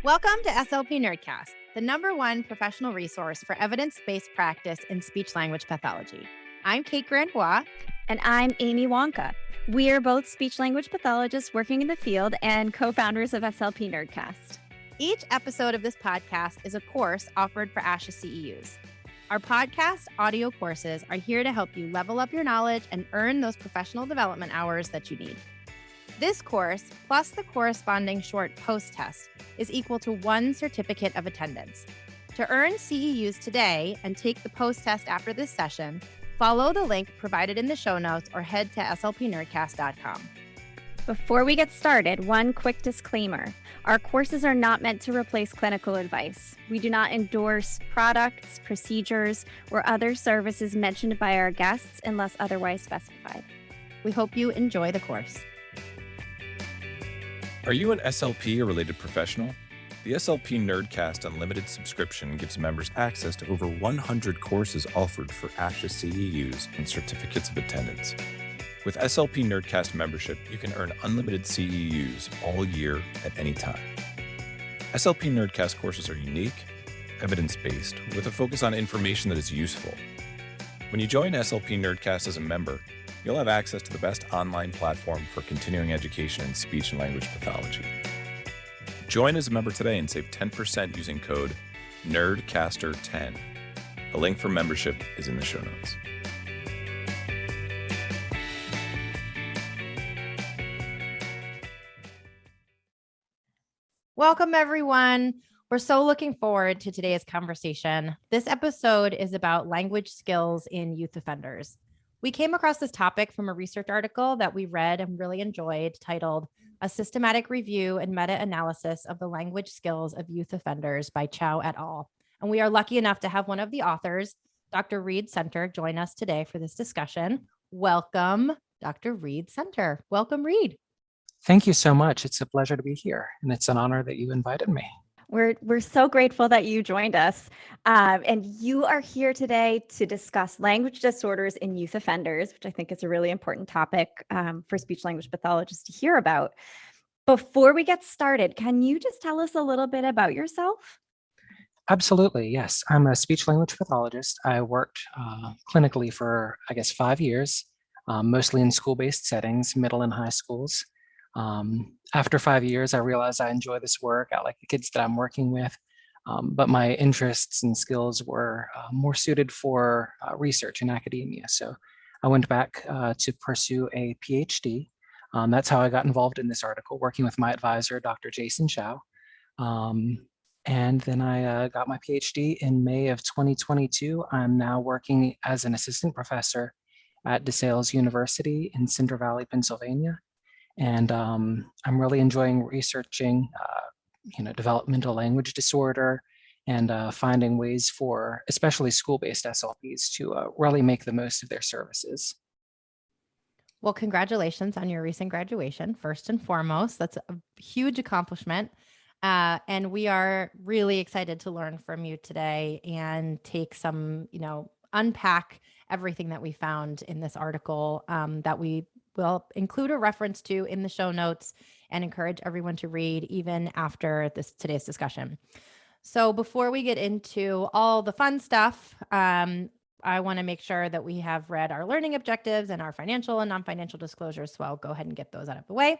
Welcome to SLP Nerdcast, the #1 professional resource for evidence-based practice in speech-language pathology. I'm Kate Granbois. And I'm Amy Wonka. We are both speech-language pathologists working in the field and co-founders of SLP Nerdcast. Each episode of this podcast is a course offered for ASHA CEUs. Our podcast audio courses are here to help you level up your knowledge and earn those professional development hours that you need. This course, plus the corresponding short post-test, is equal to 1 certificate of attendance. To earn CEUs today and take the post-test after this session, follow the link provided in the show notes or head to slpnerdcast.com. Before we get started, one quick disclaimer. Our courses are not meant to replace clinical advice. We do not endorse products, procedures, or other services mentioned by our guests unless otherwise specified. We hope you enjoy the course. Are you an SLP or related professional? The SLP Nerdcast Unlimited subscription gives members access to over 100 courses offered for ASHA CEUs and certificates of attendance. With SLP Nerdcast membership, you can earn unlimited CEUs all year at any time. SLP Nerdcast courses are unique, evidence-based, with a focus on information that is useful. When you join SLP Nerdcast as a member, you'll have access to the best online platform for continuing education in speech and language pathology. Join as a member today and save 10% using code NERDCASTER10. The link for membership is in the show notes. Welcome, everyone. We're so looking forward to today's conversation. This episode is about language skills in youth offenders. We came across this topic from a research article that we read and really enjoyed titled A Systematic Review and Meta-Analysis of the Language Skills of Youth Offenders by Chow et al. And we are lucky enough to have one of the authors, Dr. Reed Center, join us today for this discussion. Welcome, Dr. Reed Center. Welcome, Reed. Thank you so much. It's a pleasure to be here, and it's an honor that you invited me. We're so grateful that you joined us. And you are here today to discuss language disorders in youth offenders, which I think is a really important topic for speech-language pathologists to hear about. Before we get started, can you just tell us a little bit about yourself? Absolutely, yes. I'm a speech-language pathologist. I worked clinically for, 5 years, mostly in school-based settings, middle and high schools. After 5 years, I realized I enjoy this work. I like the kids that I'm working with, but my interests and skills were more suited for research in academia. So I went back to pursue a PhD. That's how I got involved in this article, working with my advisor, Dr. Jason Chow. And then I got my PhD in May of 2022. I'm now working as an assistant professor at DeSales University in Cinder Valley, Pennsylvania. And I'm really enjoying researching, developmental language disorder and finding ways for especially school-based SLPs to really make the most of their services. Well, congratulations on your recent graduation, first and foremost. That's a huge accomplishment. And we are really excited to learn from you today and take some, unpack everything that we found in this article that we will include a reference to in the show notes and encourage everyone to read even after today's discussion. So before we get into all the fun stuff, I want to make sure that we have read our learning objectives and our financial and non-financial disclosures. So I'll go ahead and get those out of the way.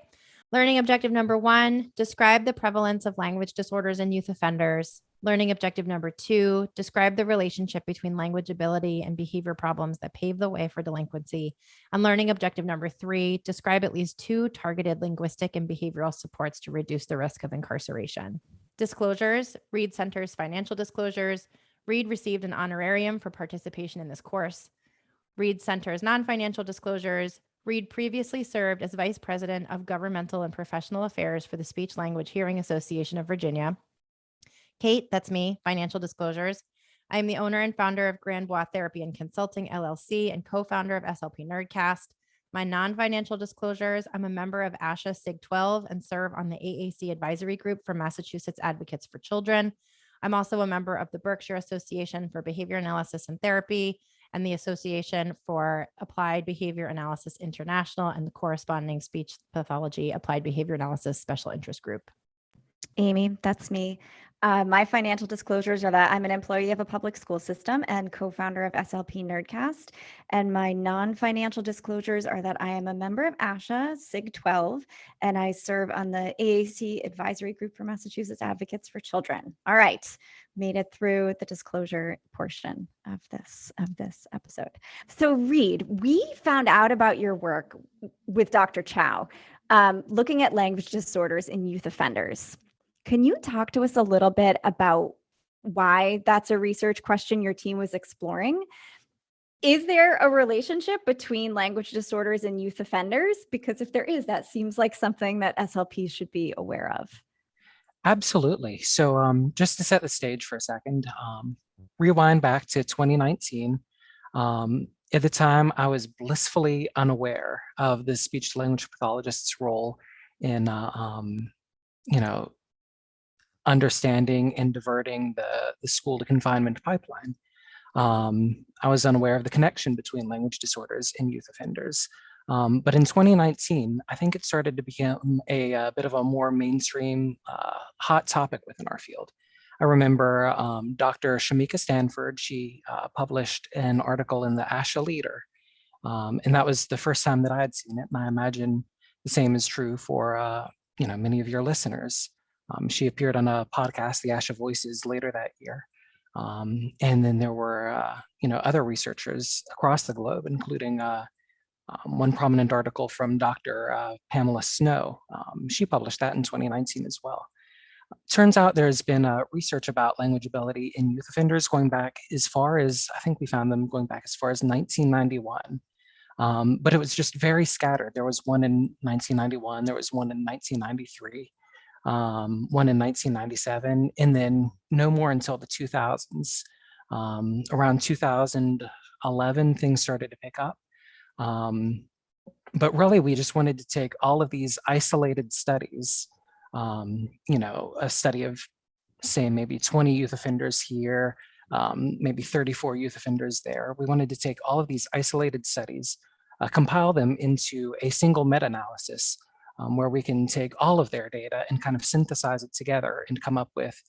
Learning objective number 1, describe the prevalence of language disorders in youth offenders. Learning objective number 2, describe the relationship between language ability and behavior problems that pave the way for delinquency. And learning objective number 3, describe at least 2 targeted linguistic and behavioral supports to reduce the risk of incarceration. Disclosures, Reed Center's financial disclosures. Reed received an honorarium for participation in this course. Reed Center's non-financial disclosures. Reed previously served as Vice President of Governmental and Professional Affairs for the Speech Language Hearing Association of Virginia. Kate, that's me, financial disclosures. I'm the owner and founder of Granbois Therapy and Consulting, LLC, and co-founder of SLP Nerdcast. My non-financial disclosures, I'm a member of ASHA SIG 12 and serve on the AAC Advisory Group for Massachusetts Advocates for Children. I'm also a member of the Berkshire Association for Behavior Analysis and Therapy and the Association for Applied Behavior Analysis International and the corresponding Speech Pathology Applied Behavior Analysis Special Interest Group. Amy, that's me. My financial disclosures are that I'm an employee of a public school system and co-founder of SLP Nerdcast. And my non-financial disclosures are that I am a member of ASHA SIG 12, and I serve on the AAC Advisory Group for Massachusetts Advocates for Children. All right, made it through the disclosure portion of this episode. So Reed, we found out about your work with Dr. Chow, looking at language disorders in youth offenders. Can you talk to us a little bit about why that's a research question your team was exploring? Is there a relationship between language disorders and youth offenders? Because if there is, that seems like something that SLPs should be aware of. Absolutely. So just to set the stage for a second, rewind back to 2019. At the time, I was blissfully unaware of the speech language pathologist's role in, understanding and diverting the school to confinement pipeline. I was unaware of the connection between language disorders and youth offenders. But in 2019, I think it started to become a bit of a more mainstream hot topic within our field. I remember Dr. Shamika Stanford, she published an article in the ASHA Leader. And that was the first time that I had seen it. And I imagine the same is true for many of your listeners. She appeared on a podcast, the ASHA Voices, later that year. And then there were, other researchers across the globe, including one prominent article from Dr. Pamela Snow. She published that in 2019 as well. Turns out there's been research about language ability in youth offenders going back as far as, I think we found them going back as far as 1991. But it was just very scattered. There was one in 1991, there was one in 1993. One in 1997, and then no more until the 2000s. Around 2011, things started to pick up. But really, we just wanted to take all of these isolated studies, a study of, say, maybe 20 youth offenders here, maybe 34 youth offenders there. We wanted to take all of these isolated studies, compile them into a single meta-analysis, where we can take all of their data and kind of synthesize it together and come up with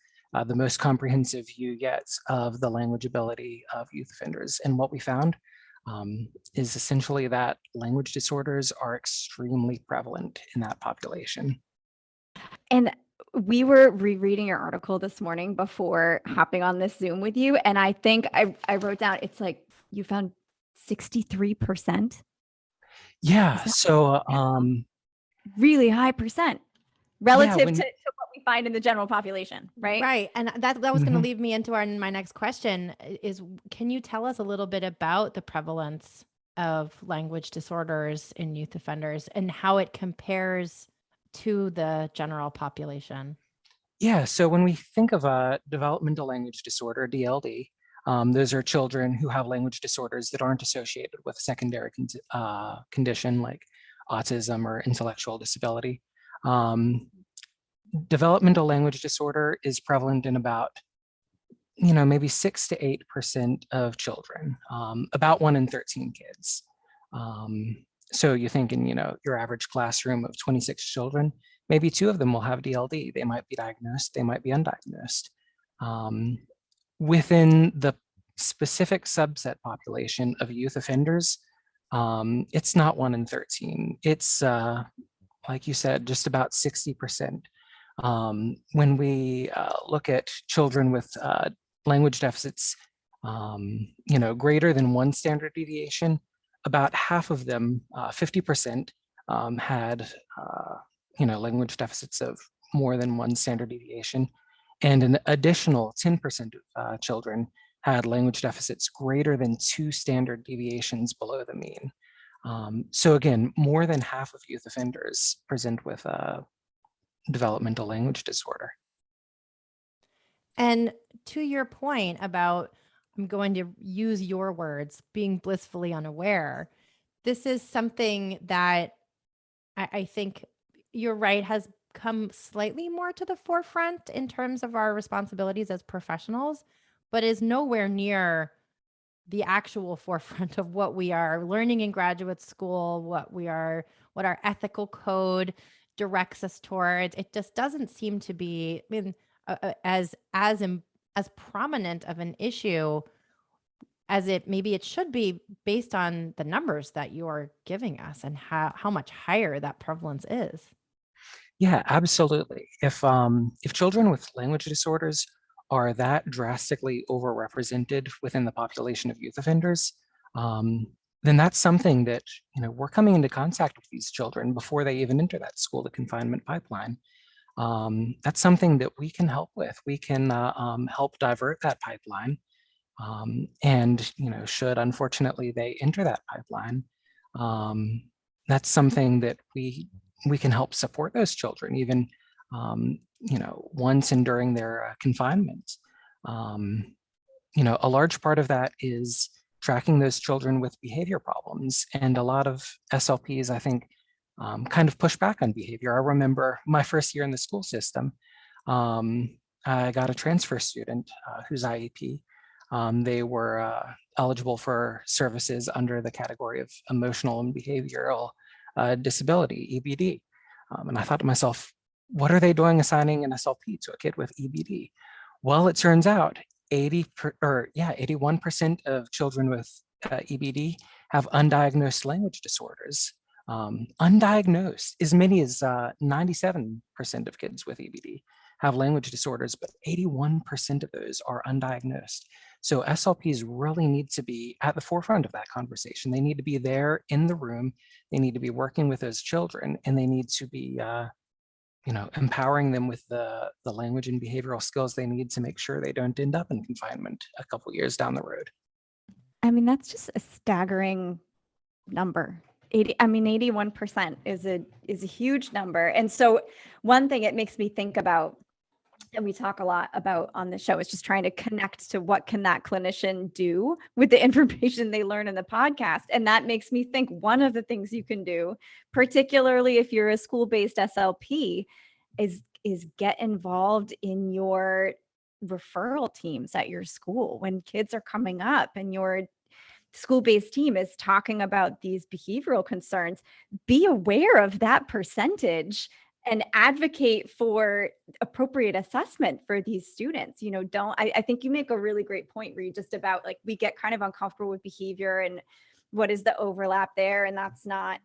the most comprehensive view yet of the language ability of youth offenders. And what we found is essentially that language disorders are extremely prevalent in that population. And we were rereading your article this morning before hopping on this Zoom with you. And I think I wrote down, it's like you found 63%. Yeah, so really high percent relative yeah, to what we find in the general population, right? Right. And that was going to lead me into my next question is, can you tell us a little bit about the prevalence of language disorders in youth offenders and how it compares to the general population? Yeah, so when we think of a developmental language disorder, DLD, those are children who have language disorders that aren't associated with a secondary condition like autism or intellectual disability. Developmental language disorder is prevalent in about, maybe 6 to 8% of children, about 1 in 13 kids. So you think in, your average classroom of 26 children, maybe 2 of them will have DLD. They might be diagnosed, they might be undiagnosed. Within the specific subset population of youth offenders, it's not 1 in 13. It's, like you said, just about 60%. When we look at children with language deficits, greater than 1 standard deviation, about half of them, 50%, had, language deficits of more than 1 standard deviation. And an additional 10% of children had language deficits greater than 2 standard deviations below the mean. So again, more than half of youth offenders present with a developmental language disorder. And to your point about, I'm going to use your words, being blissfully unaware, this is something that I think you're right, has come slightly more to the forefront in terms of our responsibilities as professionals, but is nowhere near the actual forefront of what we are learning in graduate school, what our ethical code directs us towards. It just doesn't seem to be, I mean, as prominent of an issue as maybe it should be, based on the numbers that you are giving us and how much higher that prevalence is. Yeah, absolutely. If children with language disorders are that drastically overrepresented within the population of youth offenders, then that's something that, we're coming into contact with these children before they even enter that school to confinement pipeline. That's something that we can help with. We can help divert that pipeline. And, should unfortunately they enter that pipeline, that's something that we can help support those children, even, once and during their confinement. A large part of that is tracking those children with behavior problems. And a lot of SLPs, I think, kind of push back on behavior. I remember my first year in the school system, I got a transfer student whose IEP. They were eligible for services under the category of emotional and behavioral disability, EBD. And I thought to myself, what are they doing assigning an SLP to a kid with EBD? Well, it turns out 81% of children with EBD have undiagnosed language disorders. Undiagnosed, as many as 97% of kids with EBD have language disorders, but 81% of those are undiagnosed. So SLPs really need to be at the forefront of that conversation. They need to be there in the room. They need to be working with those children, and they need to be, empowering them with the language and behavioral skills they need to make sure they don't end up in confinement a couple years down the road. I mean, that's just a staggering number. 81% is a huge number. And so one thing it makes me think about, and we talk a lot about on the show, is just trying to connect to what can that clinician do with the information they learn in the podcast. And that makes me think one of the things you can do, particularly if you're a school-based SLP, is get involved in your referral teams at your school. When kids are coming up and your school-based team is talking about these behavioral concerns, be aware of that percentage and advocate for appropriate assessment for these students. I think you make a really great point, Reed, just about like, we get kind of uncomfortable with behavior and what is the overlap there. And that's not,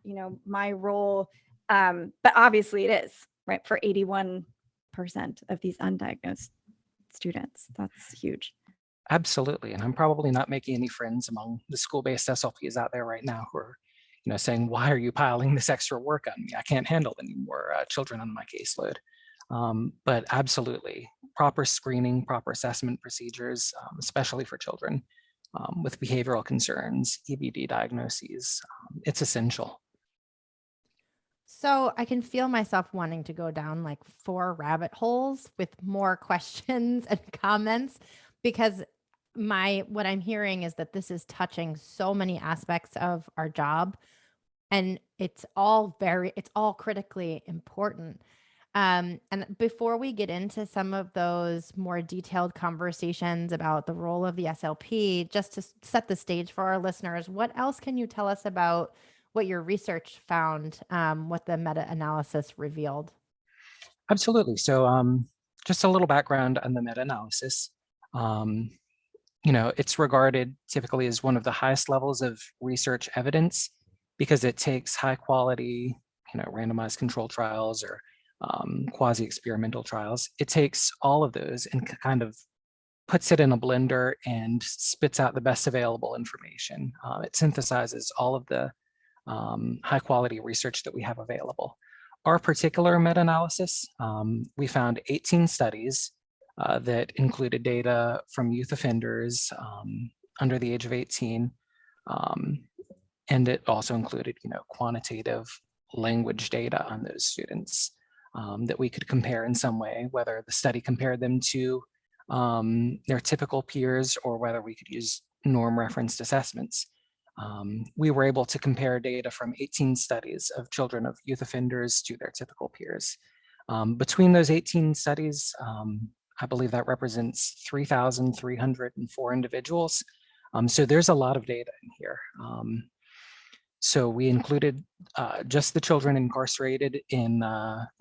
my role. But obviously it is, right? For 81% of these undiagnosed students, that's huge. Absolutely. And I'm probably not making any friends among the school-based SLPs out there right now who are, saying, why are you piling this extra work on me? I can't handle any more children on my caseload. But absolutely, proper screening, proper assessment procedures, especially for children with behavioral concerns, EBD diagnoses, it's essential. So I can feel myself wanting to go down like 4 rabbit holes with more questions and comments, because what I'm hearing is that this is touching so many aspects of our job, and it's all critically important. And before we get into some of those more detailed conversations about the role of the SLP, just to set the stage for our listeners, what else can you tell us about what your research found, what the meta-analysis revealed? Absolutely. So just a little background on the meta-analysis. It's regarded typically as one of the highest levels of research evidence because it takes high quality, randomized controlled trials or quasi-experimental trials. It takes all of those and kind of puts it in a blender and spits out the best available information. It synthesizes all of the high quality research that we have available. Our particular meta-analysis, we found 18 studies that included data from youth offenders under the age of 18. And it also included, quantitative language data on those students that we could compare in some way, whether the study compared them to their typical peers or whether we could use norm referenced assessments. We were able to compare data from 18 studies of children of youth offenders to their typical peers. Between those 18 studies, I believe that represents 3,304 individuals. So there's a lot of data in here. So we included just the children incarcerated in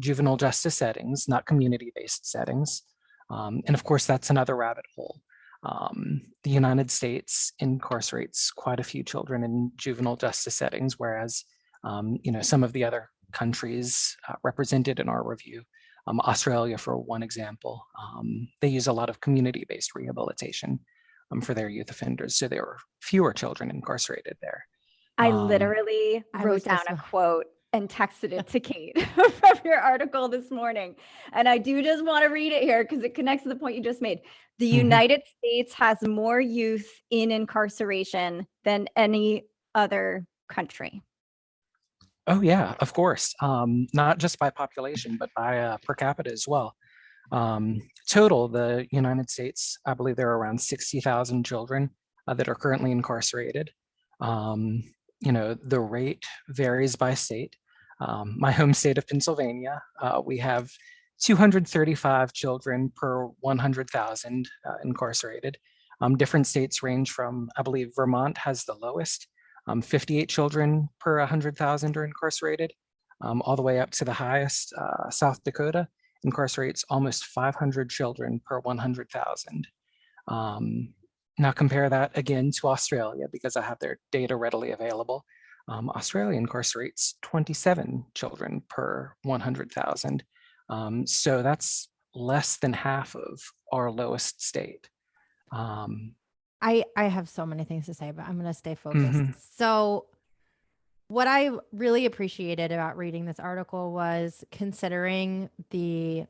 juvenile justice settings, not community-based settings. And of course, that's another rabbit hole. The United States incarcerates quite a few children in juvenile justice settings, whereas some of the other countries represented in our review, Australia, for one example, they use a lot of community-based rehabilitation for their youth offenders. So there were fewer children incarcerated there. I literally I wrote was down just- a quote and texted it to Kate from your article this morning. And I do just want to read it here because it connects to the point you just made. The United States has more youth in incarceration than any other country. Oh yeah, of course. Not just by population, but by per capita as well. Total, the United States, I believe there are around 60,000 children that are currently incarcerated. The rate varies by state. My home state of Pennsylvania, we have 235 children per 100,000 incarcerated. Different states range from, I believe Vermont has the lowest, 58 children per 100,000 are incarcerated, all the way up to the highest. South Dakota incarcerates almost 500 children per 100,000. Now compare that again to Australia, because I have their data readily available. Australia incarcerates 27 children per 100,000. So that's less than half of our lowest state. I have so many things to say, but I'm going to stay focused. So what I really appreciated about reading this article was considering the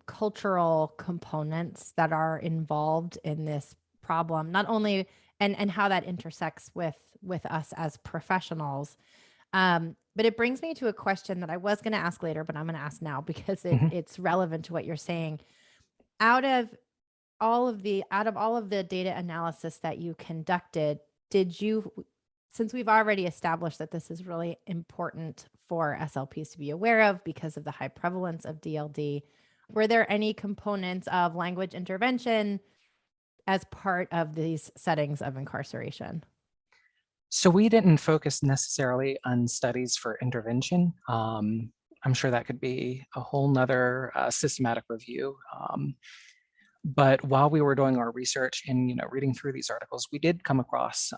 cultural components that are involved in this problem, not only and how that intersects with us as professionals. But it brings me to a question that I was going to ask later, but I'm going to ask now because it's relevant to what you're saying. Out of all of the data analysis that you conducted, since we've already established that this is really important for SLPs to be aware of because of the high prevalence of DLD, were there any components of language intervention as part of these settings of incarceration? So we didn't focus necessarily on studies for intervention. I'm sure that could be a whole nother systematic review. But while we were doing our research and reading through these articles, we did come across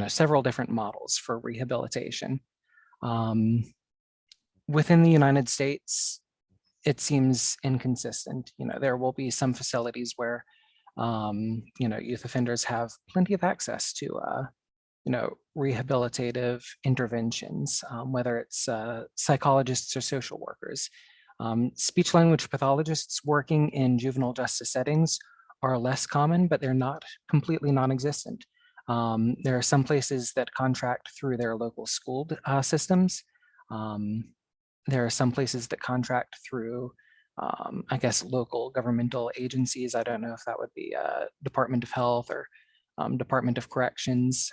several different models for rehabilitation. Within the United States, it seems inconsistent. There will be some facilities where youth offenders have plenty of access to rehabilitative interventions, whether it's psychologists or social workers. Speech language pathologists working in juvenile justice settings are less common, but they're not completely non-existent. There are some places that contract through their local school systems. There are some places that contract through, local governmental agencies. I don't know if that would be Department of Health or Department of Corrections.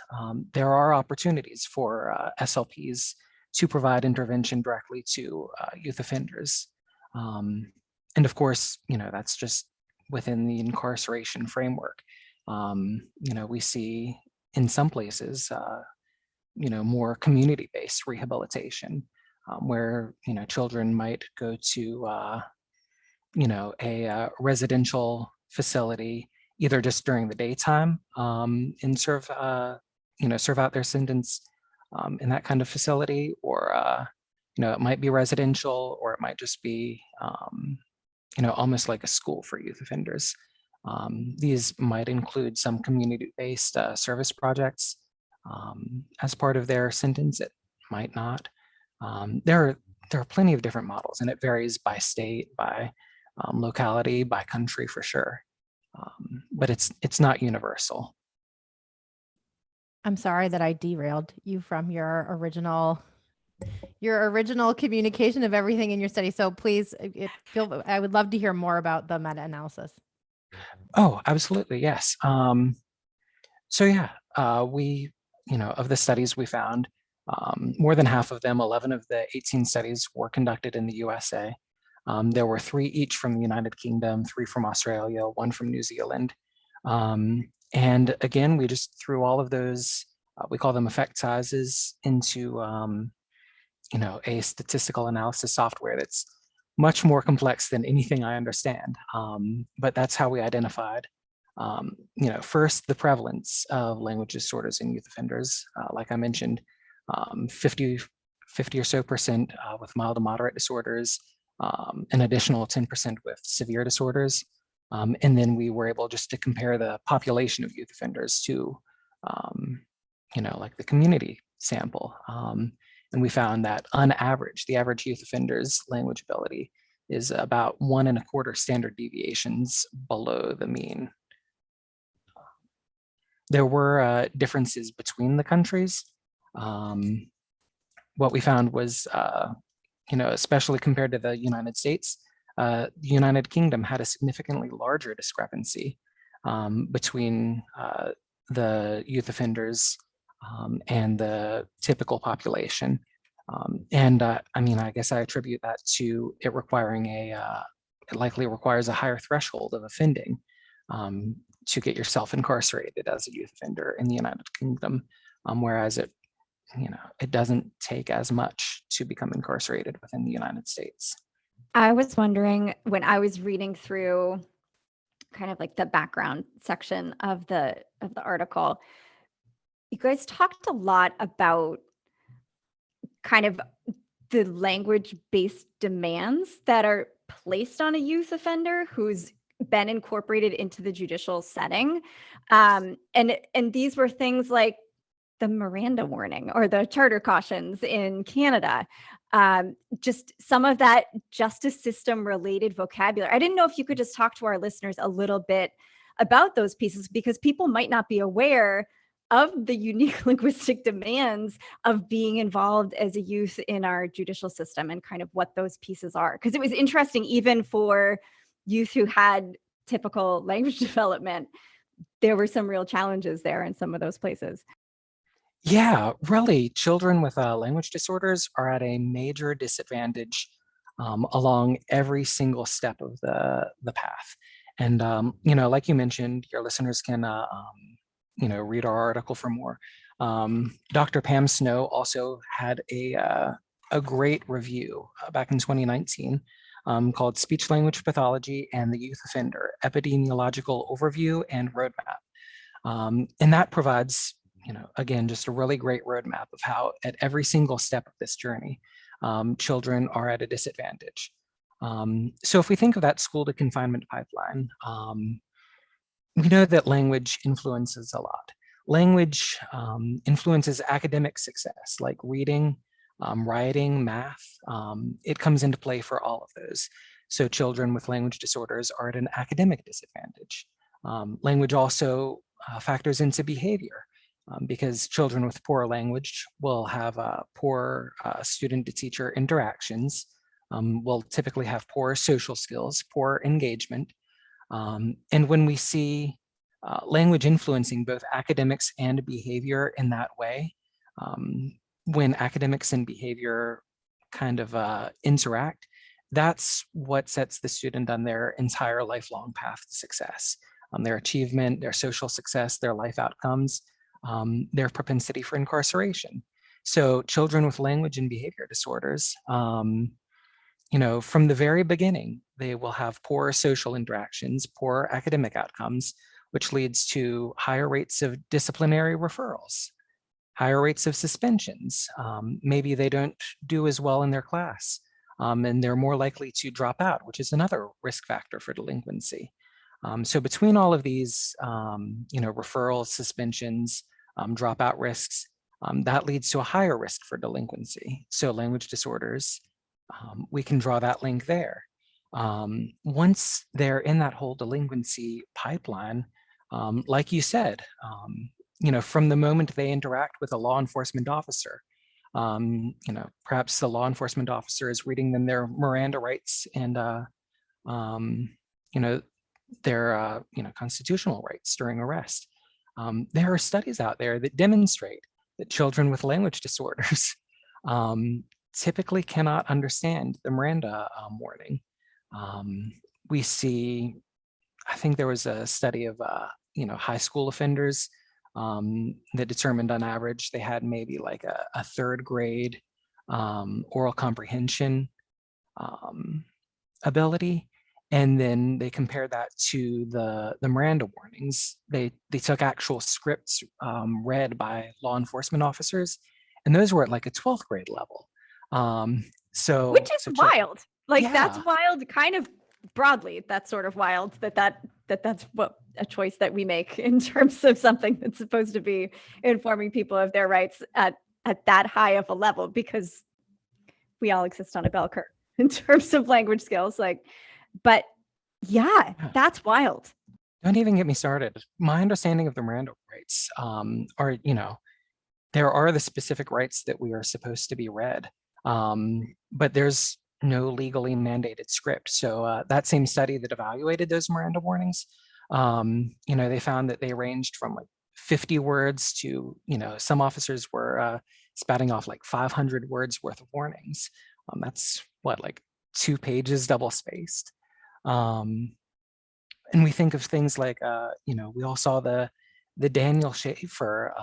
There are opportunities for SLPs to provide intervention directly to youth offenders. And of course, that's just within the incarceration framework. We see in some places, more community-based rehabilitation, where, children might go to, a residential facility, either just during the daytime and serve out their sentence in that kind of facility, or it might be residential, or it might just be almost like a school for youth offenders. These might include some community-based service projects as part of their sentence. It might not. There are plenty of different models, and it varies by state, by locality, by country for sure. But it's not universal. I'm sorry that I derailed you from your original communication of everything in your study. So please, I would love to hear more about the meta-analysis. Oh, absolutely, yes. We, of the studies we found, more than half of them, 11 of the 18 studies, were conducted in the USA. There were 3 each from the United Kingdom, 3 from Australia, 1 from New Zealand. And again, we just threw all of those we call them effect sizes, into a statistical analysis software that's much more complex than anything I understand. But that's how we identified, first, the prevalence of language disorders in youth offenders. Like I mentioned, 50 or so percent with mild to moderate disorders, an additional 10% with severe disorders. And then we were able just to compare the population of youth offenders to, like the community sample. And we found that on average, the average youth offender's language ability is about 1.25 standard deviations below the mean. There were differences between the countries. What we found was, especially compared to the United States, the United Kingdom had a significantly larger discrepancy between the youth offenders and the typical population. I guess I attribute that to it requiring it likely requires a higher threshold of offending to get yourself incarcerated as a youth offender in the United Kingdom, whereas it doesn't take as much to become incarcerated within the United States. I was wondering, when I was reading through kind of like the background section of the article, you guys talked a lot about kind of the language-based demands that are placed on a youth offender who's been incorporated into the judicial setting. And these were things like the Miranda warning or the charter cautions in Canada. Just some of that justice system related vocabulary. I didn't know if you could just talk to our listeners a little bit about those pieces, because people might not be aware of the unique linguistic demands of being involved as a youth in our judicial system and kind of what those pieces are. Because it was interesting, even for youth who had typical language development, there were some real challenges there in some of those places. Yeah, really, children with language disorders are at a major disadvantage along every single step of the path. And, like you mentioned, your listeners can, read our article for more. Dr. Pam Snow also had a great review back in 2019 called Speech Language Pathology and the Youth Offender, Epidemiological Overview and Roadmap. And that provides, again, just a really great roadmap of how at every single step of this journey, children are at a disadvantage. So if we think of that school to confinement pipeline, we know that language influences a lot. Language influences academic success, like reading, writing, math. It comes into play for all of those. So children with language disorders are at an academic disadvantage. Language also factors into behavior, because children with poor language will have poor student-to-teacher interactions, will typically have poor social skills, poor engagement. And when we see language influencing both academics and behavior in that way, when academics and behavior kind of interact, that's what sets the student on their entire lifelong path to success. Their achievement, their social success, their life outcomes, their propensity for incarceration. So children with language and behavior disorders, from the very beginning, they will have poor social interactions, poor academic outcomes, which leads to higher rates of disciplinary referrals, higher rates of suspensions. Maybe they don't do as well in their class, and they're more likely to drop out, which is another risk factor for delinquency. So between all of these, referrals, suspensions, dropout risks, that leads to a higher risk for delinquency. So language disorders, we can draw that link there. Once they're in that whole delinquency pipeline, like you said, from the moment they interact with a law enforcement officer, perhaps the law enforcement officer is reading them their Miranda Rights and, their, constitutional rights during arrest. There are studies out there that demonstrate that children with language disorders typically cannot understand the Miranda warning. We see, I think there was a study of, high school offenders that determined on average they had maybe like a third grade oral comprehension ability. And then they compared that to the Miranda warnings. They took actual scripts read by law enforcement officers, and those were at like a 12th grade level. Which is wild. Like yeah. That's wild, kind of broadly. That's sort of wild that's what a choice that we make in terms of something that's supposed to be informing people of their rights at that high of a level, because we all exist on a bell curve in terms of language skills. But yeah, that's wild. Don't even get me started. My understanding of the Miranda rights are, there are the specific rights that we are supposed to be read, but there's no legally mandated script. So that same study that evaluated those Miranda warnings, they found that they ranged from like 50 words to, some officers were spouting off like 500 words worth of warnings. That's what, like 2 pages double spaced. And we think of things like, we all saw the Daniel Schaefer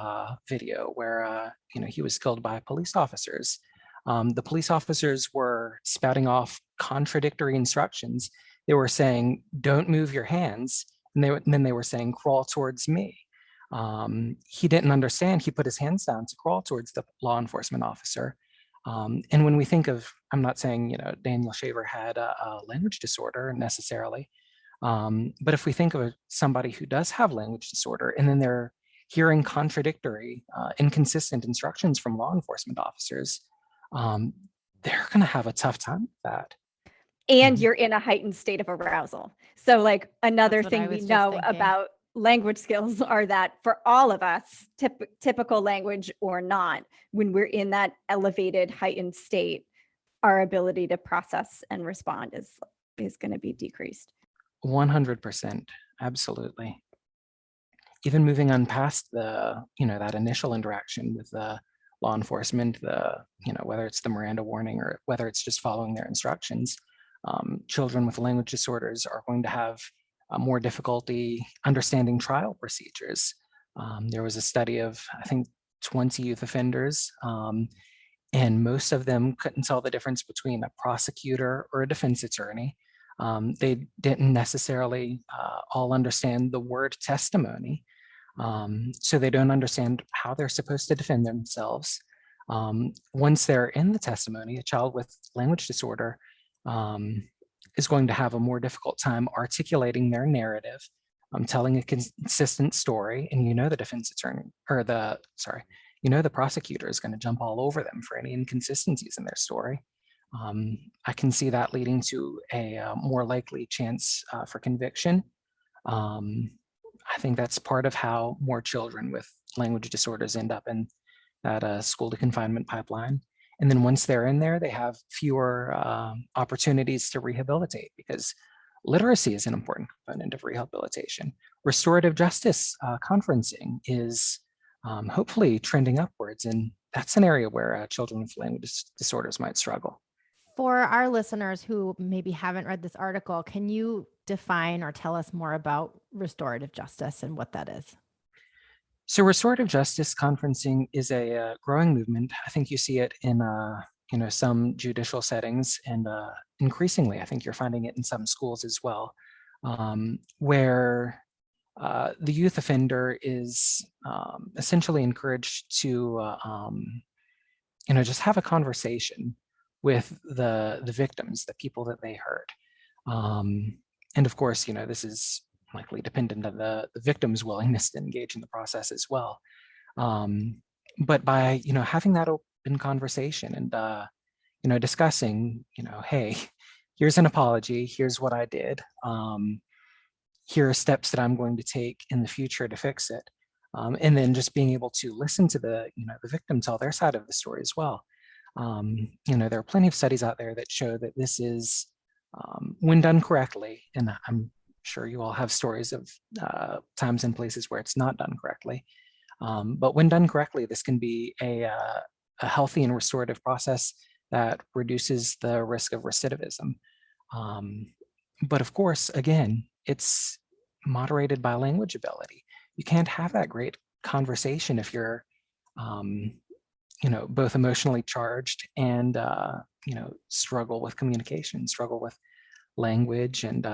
video where, he was killed by police officers. The police officers were spouting off contradictory instructions. They were saying, don't move your hands. And then they were saying, crawl towards me. He didn't understand. He put his hands down to crawl towards the law enforcement officer. And when we think of, I'm not saying, Daniel Shaver had a language disorder necessarily, but if we think of somebody who does have language disorder and then they're hearing contradictory, inconsistent instructions from law enforcement officers, they're going to have a tough time with that. And you're in a heightened state of arousal. So like another thing we know about language skills are that for all of us, typical language or not, when we're in that elevated, heightened state, our ability to process and respond is going to be decreased. 100%, absolutely. Even moving on past the, that initial interaction with the law enforcement, whether it's the Miranda warning or whether it's just following their instructions, children with language disorders are going to have more difficulty understanding trial procedures. There was a study of, I think, 20 youth offenders, and most of them couldn't tell the difference between a prosecutor or a defense attorney. They didn't necessarily all understand the word testimony, so they don't understand how they're supposed to defend themselves. Once they're in the testimony, a child with language disorder is going to have a more difficult time articulating their narrative, telling a consistent story, and the defense attorney or the prosecutor is going to jump all over them for any inconsistencies in their story. I can see that leading to a more likely chance for conviction. I think that's part of how more children with language disorders end up in that school to confinement pipeline. And then once they're in there, they have fewer opportunities to rehabilitate, because literacy is an important component of rehabilitation. Restorative justice conferencing is hopefully trending upwards, and that's an area where children with language disorders might struggle. For our listeners who maybe haven't read this article, can you define or tell us more about restorative justice and what that is? So restorative justice conferencing is a growing movement. I think you see it in some judicial settings, and increasingly, I think you're finding it in some schools as well, where the youth offender is essentially encouraged to just have a conversation with the victims, the people that they hurt. And of course, this is likely dependent on the victim's willingness to engage in the process as well. But by, having that open conversation and, discussing, hey, here's an apology, here's what I did. Here are steps that I'm going to take in the future to fix it. And then just being able to listen to the victim tell their side of the story as well. There are plenty of studies out there that show that this is, when done correctly, and I'm sure you all have stories of times and places where it's not done correctly, but when done correctly, this can be a healthy and restorative process that reduces the risk of recidivism. But of course, again, it's moderated by language ability. You can't have that great conversation if you're, both emotionally charged and, struggle with communication, struggle with language and,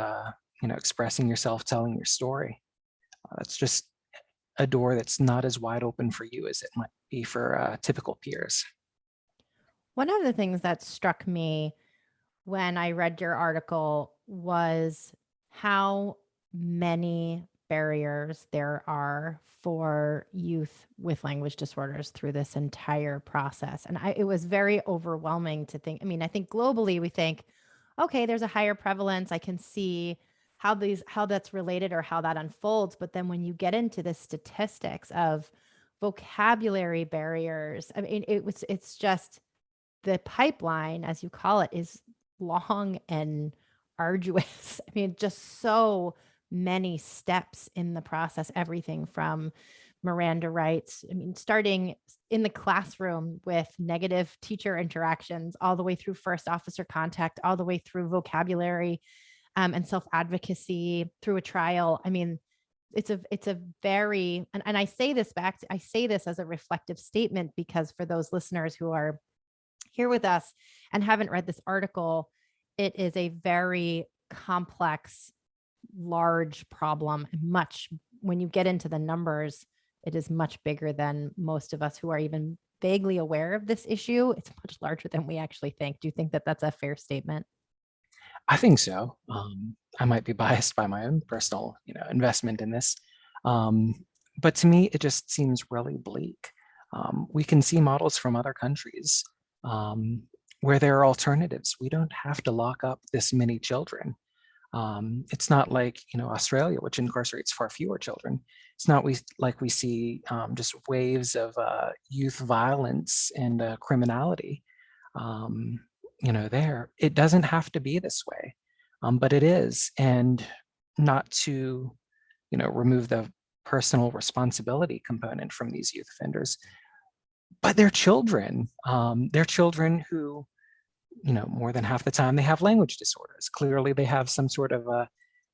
expressing yourself, telling your story. That's just a door that's not as wide open for you as it might be for typical peers. One of the things that struck me when I read your article was how many barriers there are for youth with language disorders through this entire process. And it was very overwhelming to think. I mean, I think globally we think, okay, there's a higher prevalence. I can see how that's related or how that unfolds. But then when you get into the statistics of vocabulary barriers, I mean, it's just the pipeline, as you call it, is long and arduous. I mean, just so many steps in the process, everything from Miranda Rights, I mean, starting in the classroom with negative teacher interactions, all the way through first officer contact, all the way through vocabulary and self-advocacy through a trial. I mean, it's a very, and I say this as a reflective statement, because for those listeners who are here with us and haven't read this article, it is a very complex, large problem. When you get into the numbers, it is much bigger than most of us who are even vaguely aware of this issue. It's much larger than we actually think. Do you think that that's a fair statement? I think so. I might be biased by my own personal, investment in this. But to me, it just seems really bleak. We can see models from other countries where there are alternatives. We don't have to lock up this many children. It's not like, Australia, which incarcerates far fewer children. It's not like we see just waves of youth violence and criminality. There. It doesn't have to be this way, but it is. And not to, remove the personal responsibility component from these youth offenders, but they're children. They're children who, more than half the time they have language disorders. Clearly they have some sort of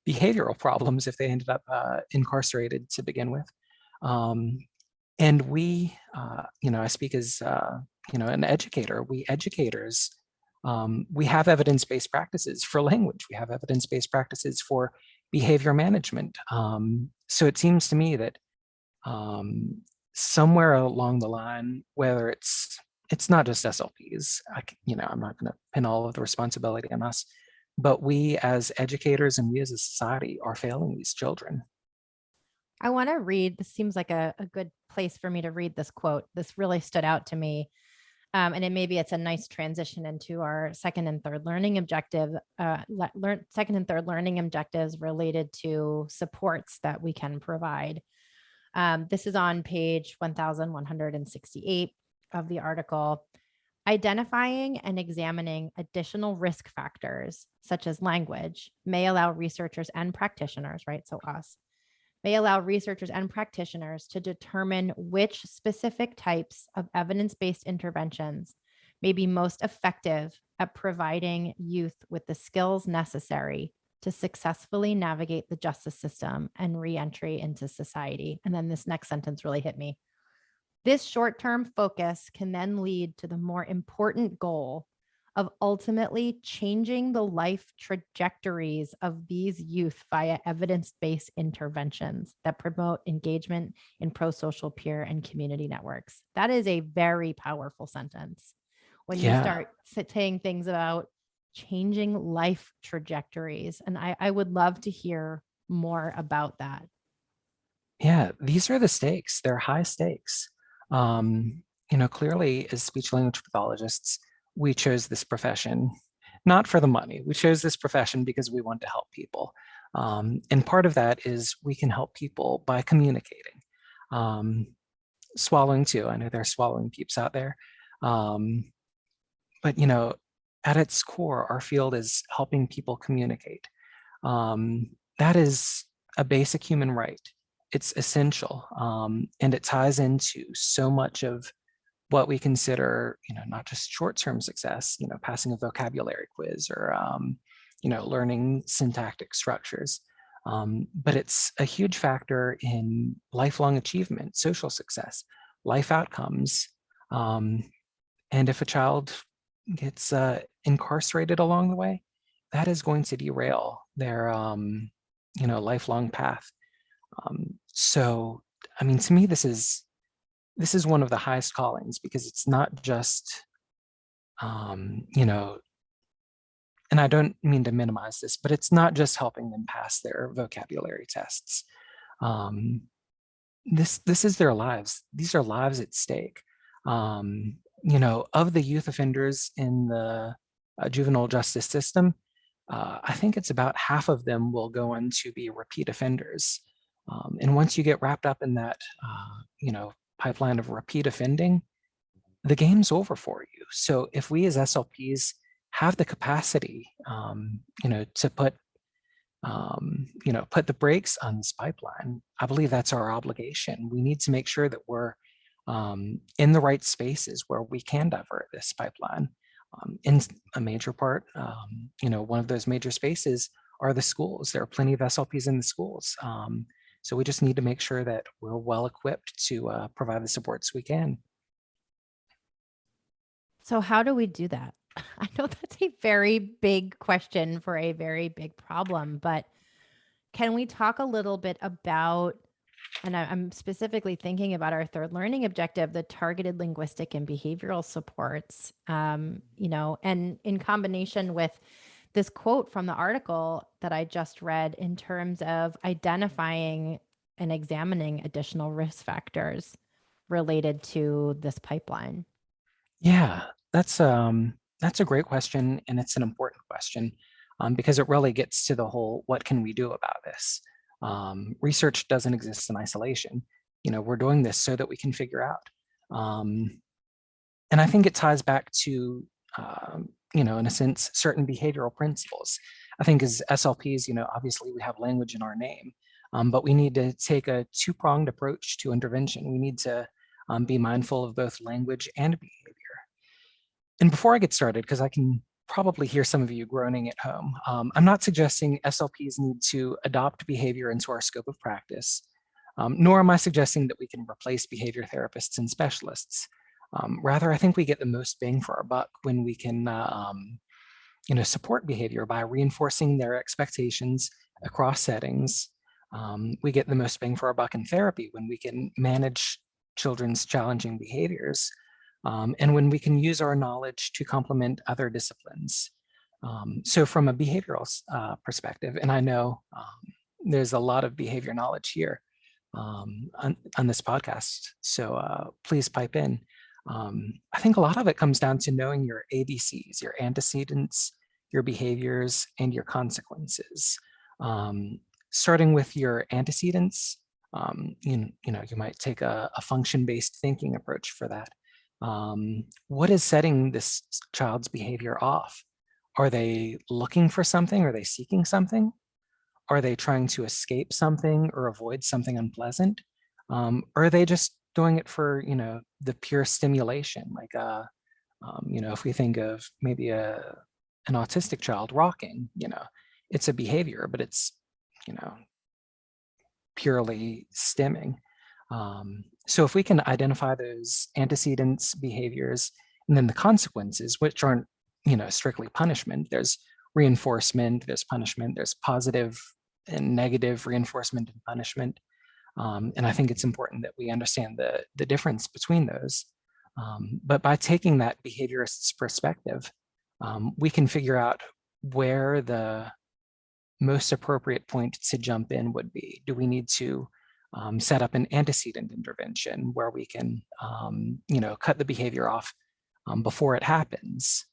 behavioral problems if they ended up incarcerated to begin with. And we, I speak as, an educator. We educators, we have evidence-based practices for language. We have evidence-based practices for behavior management. So it seems to me that somewhere along the line, whether it's not just SLPs, I'm not going to pin all of the responsibility on us, but we as educators and we as a society are failing these children. I want to read, this seems like a good place for me to read this quote. This really stood out to me. And maybe it's a nice transition into our second and third learning objective, second and third learning objectives related to supports that we can provide. This is on page 1168 of the article. Identifying and examining additional risk factors, such as language, may allow researchers and practitioners, right? So us, may allow researchers and practitioners to determine which specific types of evidence-based interventions may be most effective at providing youth with the skills necessary to successfully navigate the justice system and re-entry into society. And then this next sentence really hit me. This short-term focus can then lead to the more important goal of ultimately changing the life trajectories of these youth via evidence-based interventions that promote engagement in pro-social peer and community networks. That is a very powerful sentence. When you start saying things about changing life trajectories, and I would love to hear more about that. Yeah, these are the stakes. They're high stakes. Clearly as speech language pathologists, we chose this profession not for the money. We chose this profession because we want to help people. And part of that is we can help people by communicating. Swallowing too. I know there are swallowing peeps out there. But, at its core, our field is helping people communicate. That is a basic human right. It's essential. And it ties into so much of what we consider, not just short-term success, passing a vocabulary quiz or, learning syntactic structures. But it's a huge factor in lifelong achievement, social success, life outcomes. And if a child gets incarcerated along the way, that is going to derail their lifelong path. So, I mean, to me, this is one of the highest callings, because it's not just, and I don't mean to minimize this, but it's not just helping them pass their vocabulary tests. This is their lives. These are lives at stake. Of the youth offenders in the juvenile justice system, I think it's about half of them will go on to be repeat offenders. And once you get wrapped up in that, pipeline of repeat offending, the game's over for you. So if we as SLPs have the capacity, to put the brakes on this pipeline, I believe that's our obligation. We need to make sure that we're in the right spaces where we can divert this pipeline. In a major part, one of those major spaces are the schools. There are plenty of SLPs in the schools. So we just need to make sure that we're well equipped to provide the supports we can. So how do we do that? I know that's a very big question for a very big problem, but can we talk a little bit about, and I'm specifically thinking about our third learning objective, the targeted linguistic and behavioral supports, and in combination with this quote from the article that I just read in terms of identifying and examining additional risk factors related to this pipeline? Yeah, that's a great question, and it's an important question, because it really gets to the whole, what can we do about this? Research doesn't exist in isolation. We're doing this so that we can figure out. And I think it ties back to, in a sense, certain behavioral principles. I think as SLPs, obviously we have language in our name, but we need to take a two-pronged approach to intervention. We need to be mindful of both language and behavior. And before I get started, because I can probably hear some of you groaning at home, I'm not suggesting SLPs need to adopt behavior into our scope of practice, nor am I suggesting that we can replace behavior therapists and specialists. Rather, I think we get the most bang for our buck when we can support behavior by reinforcing their expectations across settings. We get the most bang for our buck in therapy when we can manage children's challenging behaviors, and when we can use our knowledge to complement other disciplines. So from a behavioral perspective, and I know there's a lot of behavior knowledge here on this podcast, so please pipe in. I think a lot of it comes down to knowing your ABCs, your antecedents, your behaviors, and your consequences. Starting with your antecedents, you might take a function-based thinking approach for that. What is setting this child's behavior off? Are they looking for something? Are they seeking something? Are they trying to escape something or avoid something unpleasant? Or are they just doing it for, the pure stimulation? Like, if we think of maybe an autistic child rocking, it's a behavior, but it's, purely stimming. So if we can identify those antecedents, behaviors, and then the consequences, which aren't, strictly punishment. There's reinforcement, there's punishment, there's positive and negative reinforcement and punishment. And I think it's important that we understand the difference between those. But by taking that behaviorist's perspective, we can figure out where the most appropriate point to jump in would be. Do we need to set up an antecedent intervention where we can, cut the behavior off before it happens?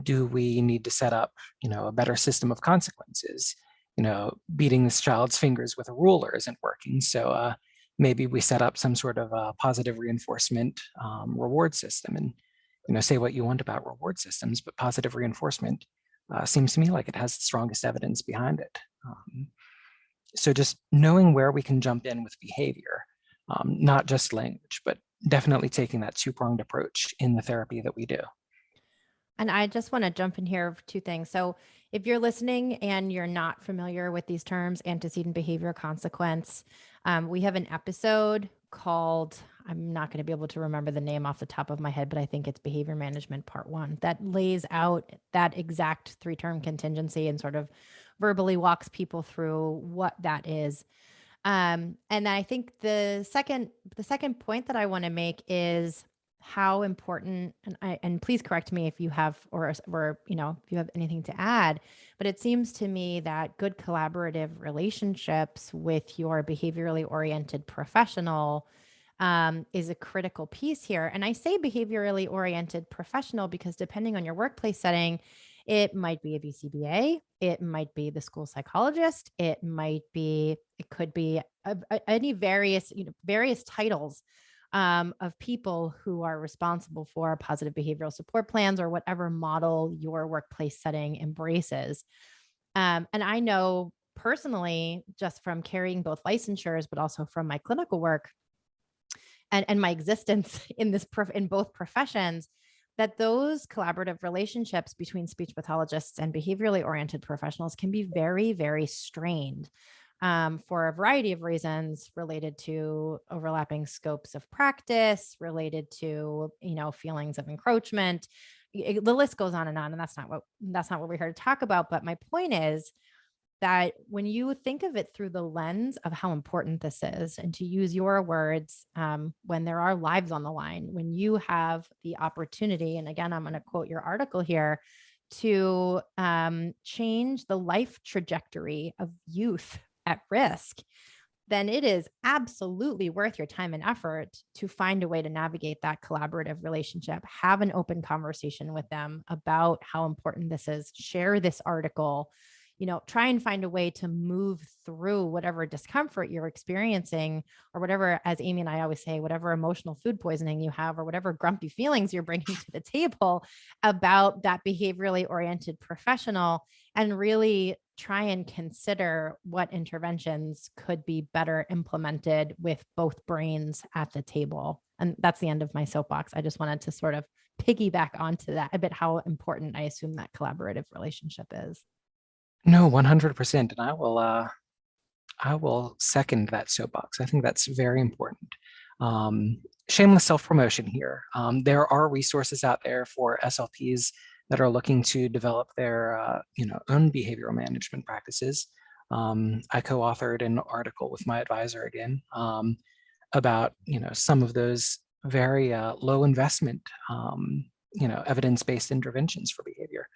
Do we need to set up, a better system of consequences? Beating this child's fingers with a ruler isn't working. So maybe we set up some sort of a positive reinforcement reward system. And, say what you want about reward systems, but positive reinforcement seems to me like it has the strongest evidence behind it. So just knowing where we can jump in with behavior, not just language, but definitely taking that two-pronged approach in the therapy that we do. And I just want to jump in here for two things. So if you're listening and you're not familiar with these terms, antecedent behavior consequence, we have an episode called, I'm not going to be able to remember the name off the top of my head, but I think it's Behavior Management Part 1 that lays out that exact 3-term contingency and sort of verbally walks people through what that is. And I think the second point that I want to make is how important, and please correct me if you have, or if you have anything to add, but it seems to me that good collaborative relationships with your behaviorally oriented professional is a critical piece here. And I say behaviorally oriented professional because depending on your workplace setting, it might be a BCBA, it might be the school psychologist, it could be any various titles of people who are responsible for positive behavioral support plans or whatever model your workplace setting embraces. And I know personally, just from carrying both licensures, but also from my clinical work and my existence in both professions, that those collaborative relationships between speech pathologists and behaviorally oriented professionals can be very, very strained for a variety of reasons related to overlapping scopes of practice, related to, feelings of encroachment. The list goes on, and that's not what we're here to talk about. But my point is that when you think of it through the lens of how important this is, and to use your words, when there are lives on the line, when you have the opportunity, and again, I'm going to quote your article here, to change the life trajectory of youth at risk, then it is absolutely worth your time and effort to find a way to navigate that collaborative relationship, have an open conversation with them about how important this is, share this article, try and find a way to move through whatever discomfort you're experiencing, or whatever, as Amy and I always say, whatever emotional food poisoning you have, or whatever grumpy feelings you're bringing to the table about that behaviorally oriented professional, and really try and consider what interventions could be better implemented with both brains at the table. And that's the end of my soapbox. I just wanted to sort of piggyback onto that a bit, how important I assume that collaborative relationship is. No, 100%. And I will second that soapbox. I think that's very important. Shameless self-promotion here. There are resources out there for SLPs that are looking to develop their own behavioral management practices. I co-authored an article with my advisor again about some of those very low investment evidence-based interventions for behavior.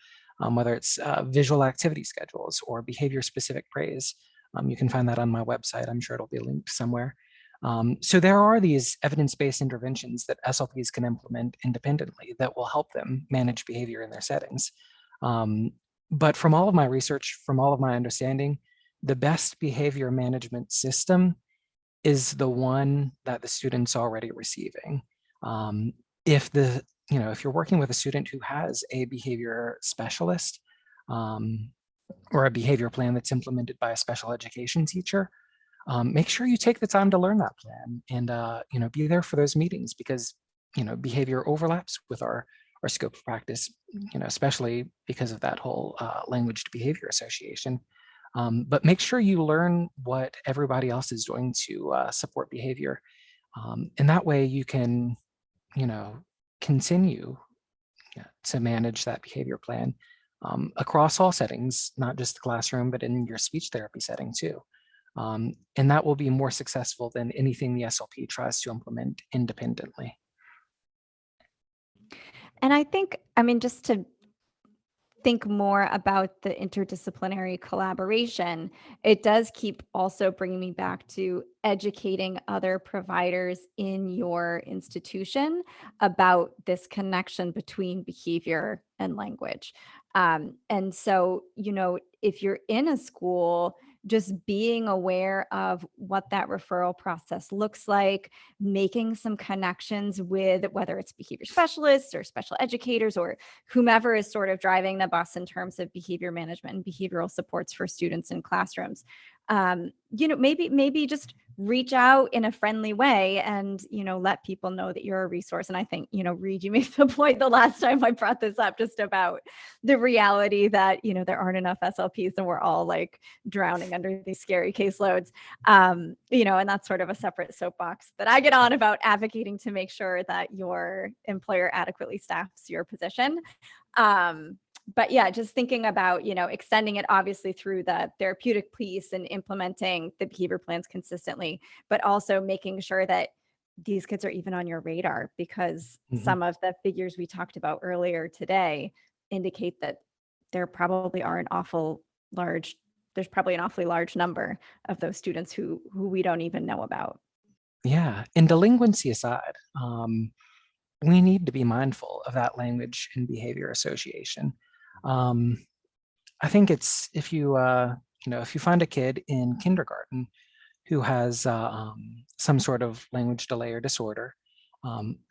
Whether it's visual activity schedules or behavior-specific praise. You can find that on my website. I'm sure it'll be linked somewhere. So there are these evidence-based interventions that SLPs can implement independently that will help them manage behavior in their settings. But from all of my research, from all of my understanding, the best behavior management system is the one that the student's already receiving. If you're working with a student who has a behavior specialist or a behavior plan that's implemented by a special education teacher, make sure you take the time to learn that plan and be there for those meetings, because behavior overlaps with our scope of practice, especially because of that whole language to behavior association. But make sure you learn what everybody else is doing to support behavior, and that way you can continue to manage that behavior plan across all settings, not just the classroom, but in your speech therapy setting too. And that will be more successful than anything the SLP tries to implement independently. And I think, just to think more about the interdisciplinary collaboration, it does keep also bringing me back to educating other providers in your institution about this connection between behavior and language. And so, if you're in a school, just being aware of what that referral process looks like, making some connections with whether it's behavior specialists or special educators or whomever is sort of driving the bus in terms of behavior management and behavioral supports for students in classrooms. Maybe just reach out in a friendly way and, let people know that you're a resource. And I think, Reed, you made the point the last time I brought this up, just about the reality that, there aren't enough SLPs and we're all like drowning under these scary caseloads. And that's sort of a separate soapbox that I get on about advocating to make sure that your employer adequately staffs your position. But yeah, just thinking about, extending it obviously through the therapeutic piece and implementing the behavior plans consistently, but also making sure that these kids are even on your radar, because some of the figures we talked about earlier today indicate that there probably are there's probably an awfully large number of those students who we don't even know about. Yeah, and delinquency aside, we need to be mindful of that language and behavior association. I think it's if you find a kid in kindergarten who has some sort of language delay or disorder,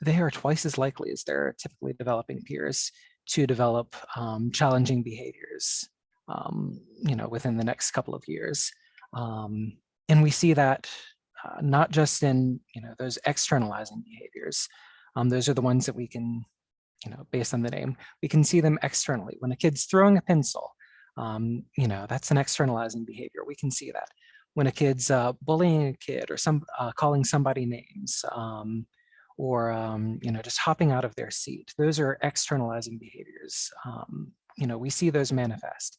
they are twice as likely as their typically developing peers to develop challenging behaviors, within the next couple of years. And we see that not just in, those externalizing behaviors. Those are the ones that we can, based on the name, we can see them externally. When a kid's throwing a pencil, that's an externalizing behavior. We can see that. When a kid's bullying a kid, or calling somebody names, or just hopping out of their seat, those are externalizing behaviors. We see those manifest,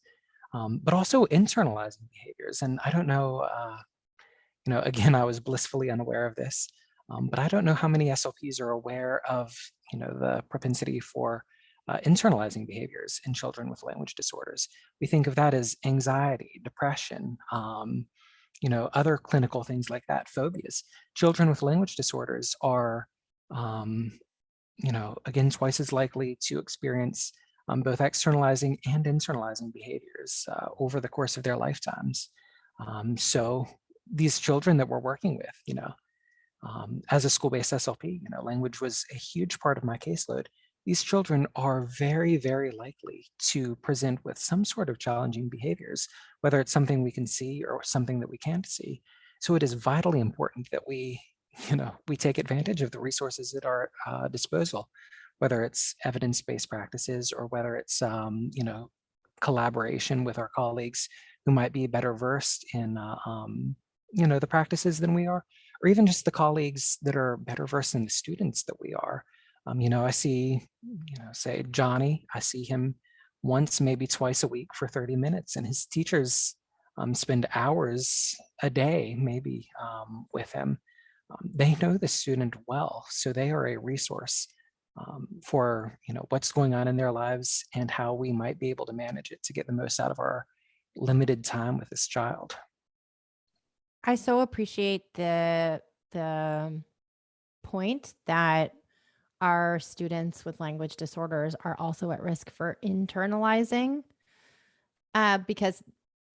but also internalizing behaviors. And I don't know, again, I was blissfully unaware of this, but I don't know how many SLPs are aware of, the propensity for internalizing behaviors in children with language disorders. We think of that as anxiety, depression, other clinical things like that, phobias. Children with language disorders are, again, twice as likely to experience both externalizing and internalizing behaviors over the course of their lifetimes. So these children that we're working with, as a school-based SLP, language was a huge part of my caseload. These children are very, very likely to present with some sort of challenging behaviors, whether it's something we can see or something that we can't see. So it is vitally important that we take advantage of the resources at our disposal, whether it's evidence-based practices or whether it's, collaboration with our colleagues who might be better versed in, the practices than we are, or even just the colleagues that are better versed in the students that we are. I see, say Johnny, I see him once, maybe twice a week for 30 minutes, and his teachers spend hours a day, maybe, with him. They know the student well, so they are a resource for, what's going on in their lives and how we might be able to manage it to get the most out of our limited time with this child. I so appreciate the point that our students with language disorders are also at risk for internalizing, because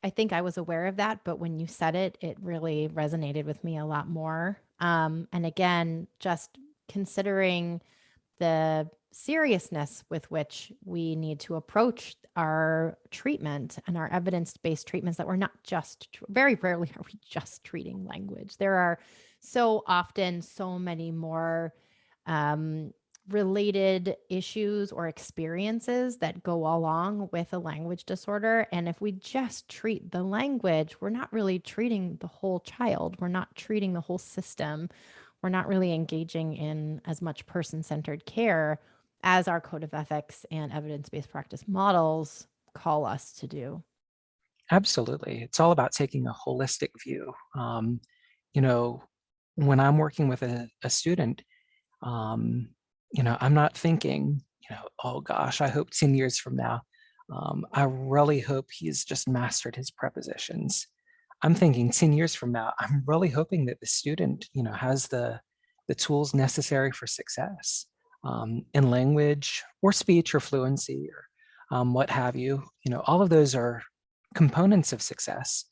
I think I was aware of that, but when you said it, it really resonated with me a lot more. And again, just considering the seriousness with which we need to approach our treatment and our evidence-based treatments, that we're not just, very rarely are we just treating language. There are so often so many more related issues or experiences that go along with a language disorder. And if we just treat the language, we're not really treating the whole child. We're not treating the whole system. We're not really engaging in as much person-centered care as our code of ethics and evidence-based practice models call us to do. Absolutely. It's all about taking a holistic view. When I'm working with a student, I'm not thinking, oh gosh, I hope 10 years from now, I really hope he's just mastered his prepositions. I'm thinking 10 years from now, I'm really hoping that the student, has the tools necessary for success in language or speech or fluency or what have you. All of those are components of success.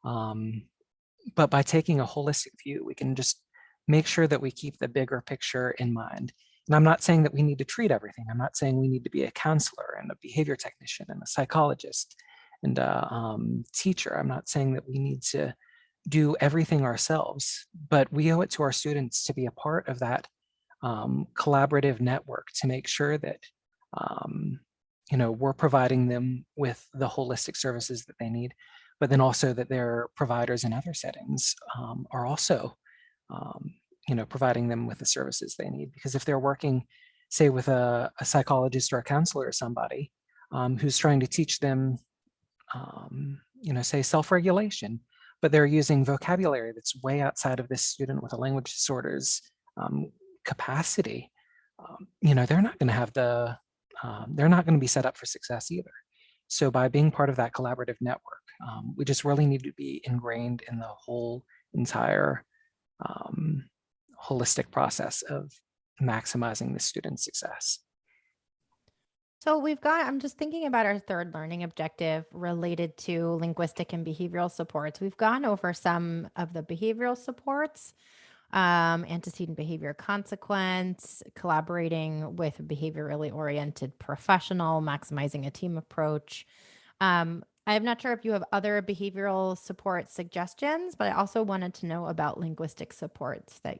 But by taking a holistic view, we can just make sure that we keep the bigger picture in mind. And I'm not saying that we need to treat everything. I'm not saying we need to be a counselor and a behavior technician and a psychologist and a teacher. I'm not saying that we need to do everything ourselves, but we owe it to our students to be a part of that collaborative network to make sure that we're providing them with the holistic services that they need, but then also that their providers in other settings are also providing them with the services they need. Because if they're working, say, with a psychologist or a counselor or somebody who's trying to teach them, say, self-regulation, but they're using vocabulary that's way outside of this student with a language disorders capacity, they're not going to have they're not going to be set up for success either. So by being part of that collaborative network, we just really need to be ingrained in the whole entire holistic process of maximizing the student's success. So I'm just thinking about our third learning objective related to linguistic and behavioral supports. We've gone over some of the behavioral supports, antecedent behavior consequence, collaborating with a behaviorally oriented professional, maximizing a team approach. I'm not sure if you have other behavioral support suggestions, but I also wanted to know about linguistic supports that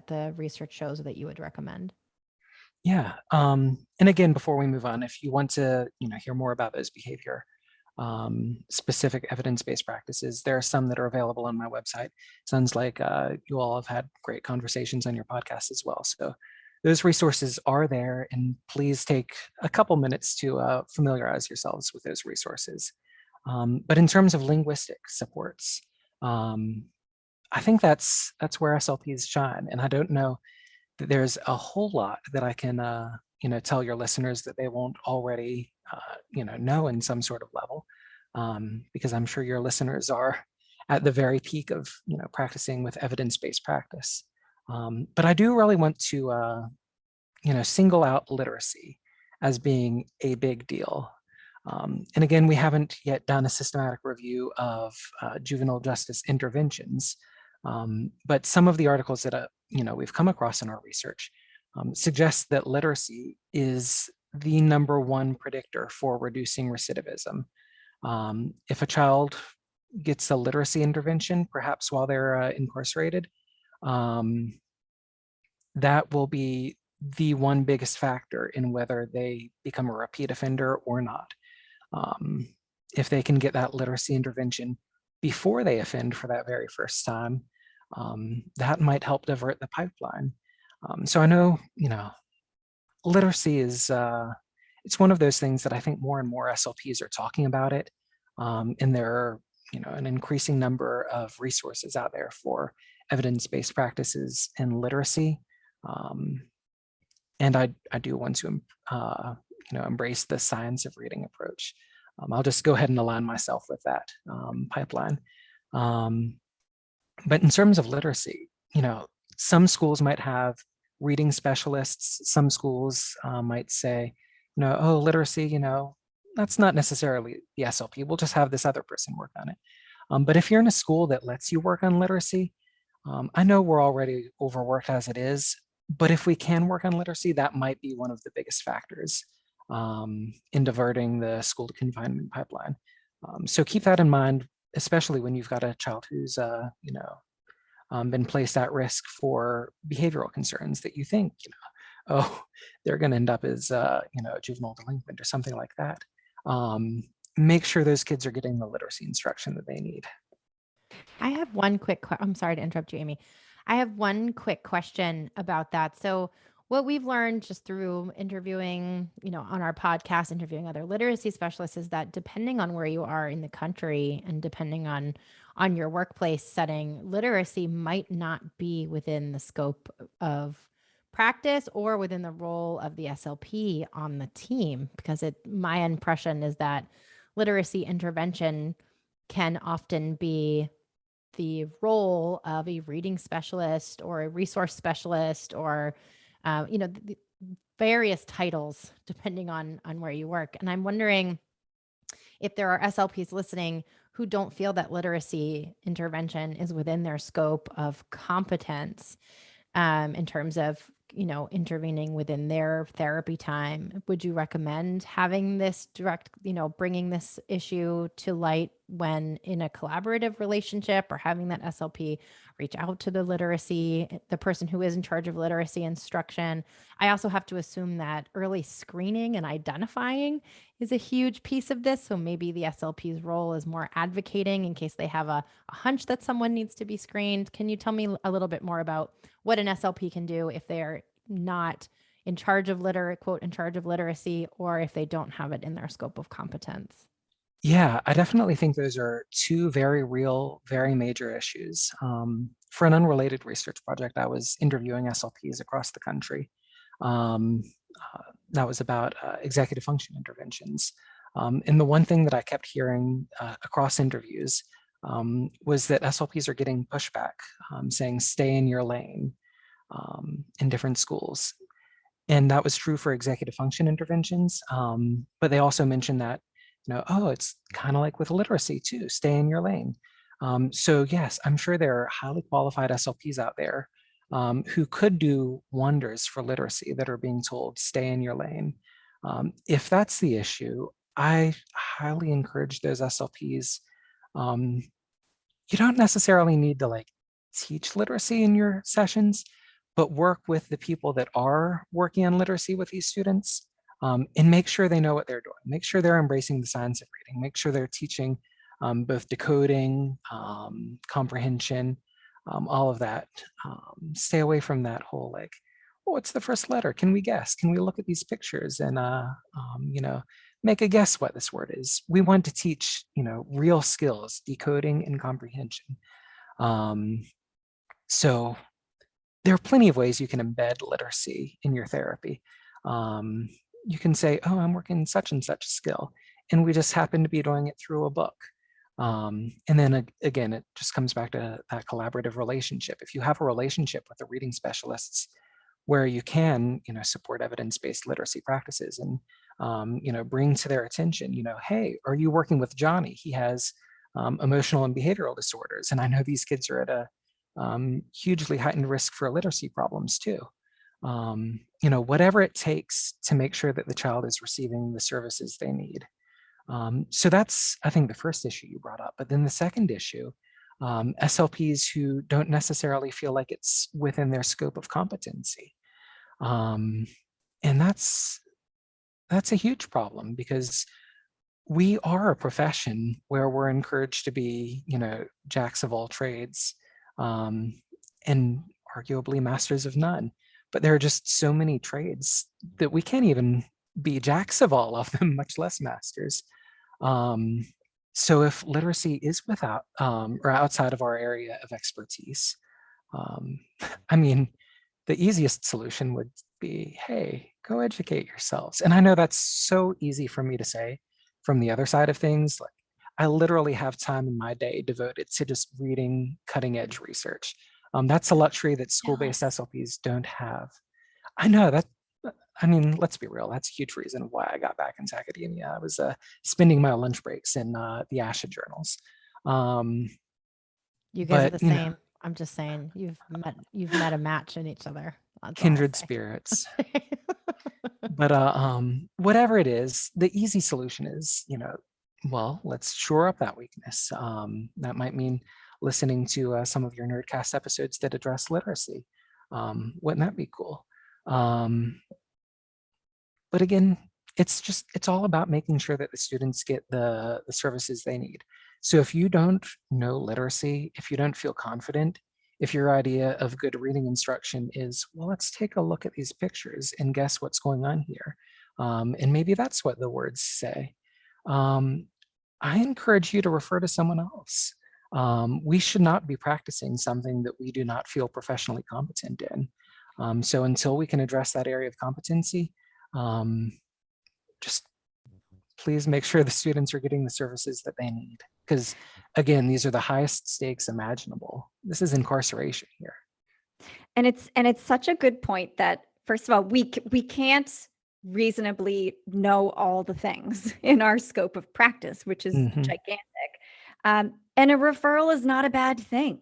the research shows that you would recommend. Yeah. And again, before we move on, if you want to, hear more about those behavior specific evidence-based practices, there are some that are available on my website. Sounds like you all have had great conversations on your podcast as well. So those resources are there, and please take a couple minutes to familiarize yourselves with those resources. But in terms of linguistic supports, I think that's where SLPs shine. And I don't know that there's a whole lot that I can, tell your listeners that they won't already, know in some sort of level, because I'm sure your listeners are at the very peak of, practicing with evidence-based practice. But I do really want to, single out literacy as being a big deal. And again, we haven't yet done a systematic review of juvenile justice interventions, but some of the articles that we've come across in our research suggest that literacy is the number one predictor for reducing recidivism. If a child gets a literacy intervention, perhaps while they're incarcerated, that will be the one biggest factor in whether they become a repeat offender or not. If they can get that literacy intervention before they offend for that very first time, that might help divert the pipeline. So I know, literacy is, it's one of those things that I think more and more SLPs are talking about it. And there are, an increasing number of resources out there for evidence-based practices and literacy. And I do want to, embrace the science of reading approach. I'll just go ahead and align myself with that pipeline. But in terms of literacy, some schools might have reading specialists. Some schools might say, oh, literacy, that's not necessarily the SLP. We'll just have this other person work on it. But if you're in a school that lets you work on literacy, I know we're already overworked as it is, but if we can work on literacy, that might be one of the biggest factors in diverting the school to confinement pipeline. So keep that in mind, especially when you've got a child who's, been placed at risk for behavioral concerns that you think, they're going to end up as, a juvenile delinquent or something like that. Make sure those kids are getting the literacy instruction that they need. I have one quick, I'm sorry to interrupt you, Amy. I have one quick question about that. So what we've learned just through interviewing, on our podcast, interviewing other literacy specialists, is that depending on where you are in the country and depending on your workplace setting, literacy might not be within the scope of practice or within the role of the SLP on the team, because my impression is that literacy intervention can often be the role of a reading specialist or a resource specialist or the various titles depending on where you work. And I'm wondering if there are SLPs listening who don't feel that literacy intervention is within their scope of competence in terms of, intervening within their therapy time. Would you recommend having this bringing this issue to light when in a collaborative relationship or having that SLP reach out to the person who is in charge of literacy instruction. I also have to assume that early screening and identifying is a huge piece of this. So maybe the SLP's role is more advocating in case they have a hunch that someone needs to be screened. Can you tell me a little bit more about what an SLP can do if they're not in charge of quote, in charge of literacy, or if they don't have it in their scope of competence? Yeah, I definitely think those are two very real, very major issues. For an unrelated research project, I was interviewing SLPs across the country. That was about executive function interventions. And the one thing that I kept hearing across interviews was that SLPs are getting pushback, saying, stay in your lane in different schools. And that was true for executive function interventions. But they also mentioned that, oh, it's kind of like with literacy too, stay in your lane. So yes, I'm sure there are highly qualified SLPs out there who could do wonders for literacy that are being told, stay in your lane. If that's the issue, I highly encourage those SLPs. You don't necessarily need to teach literacy in your sessions, but work with the people that are working on literacy with these students. And make sure they know what they're doing. Make sure they're embracing the science of reading. Make sure they're teaching both decoding, comprehension, all of that. Stay away from that whole what's the first letter? Can we guess? Can we look at these pictures and make a guess what this word is? We want to teach real skills, decoding and comprehension. So there are plenty of ways you can embed literacy in your therapy. You can say, oh, I'm working such and such skill, and we just happen to be doing it through a book. And then again, it just comes back to that collaborative relationship. If you have a relationship with the reading specialists where you can, support evidence-based literacy practices and, bring to their attention, hey, are you working with Johnny? He has emotional and behavioral disorders. And I know these kids are at a hugely heightened risk for literacy problems too. Whatever it takes to make sure that the child is receiving the services they need. So that's, I think, the first issue you brought up. But then the second issue, SLPs who don't necessarily feel like it's within their scope of competency. And that's a huge problem, because we are a profession where we're encouraged to be, jacks of all trades, and arguably masters of none. But there are just so many trades that we can't even be jacks of all of them, much less masters. So if literacy is without or outside of our area of expertise, the easiest solution would be, hey, go educate yourselves. And I know that's so easy for me to say from the other side of things. I literally have time in my day devoted to just reading cutting edge research. That's a luxury that school-based SLPs don't have. I know that, let's be real. That's a huge reason why I got back into academia. I was spending my lunch breaks in the ASHA journals. You guys are the same. I'm just saying, you've met a match in each other. Kindred spirits. But whatever it is, the easy solution is, well, let's shore up that weakness. That might mean listening to some of your Nerdcast episodes that address literacy. Wouldn't that be cool? But again, it's all about making sure that the students get the services they need. So if you don't know literacy, if you don't feel confident, if your idea of good reading instruction is, well, let's take a look at these pictures and guess what's going on here. And maybe that's what the words say. I encourage you to refer to someone else. We should not be practicing something that we do not feel professionally competent in. So until we can address that area of competency, just please make sure the students are getting the services that they need. Because again, these are the highest stakes imaginable. This is incarceration here. And it's such a good point that, first of all, we can't reasonably know all the things in our scope of practice, which is gigantic. And a referral is not a bad thing.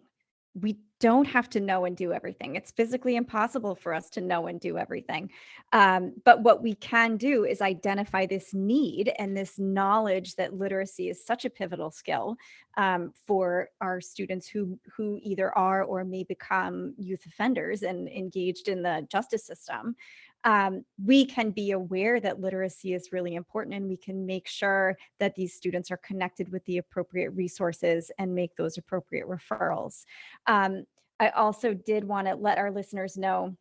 we don't have to know and do everything. It's physically impossible for us to know and do everything. But what we can do is identify this need and this knowledge that literacy is such a pivotal skill for our students who either are or may become youth offenders and engaged in the justice system. We can be aware that literacy is really important, and we can make sure that these students are connected with the appropriate resources and make those appropriate referrals. I also did want to let our listeners know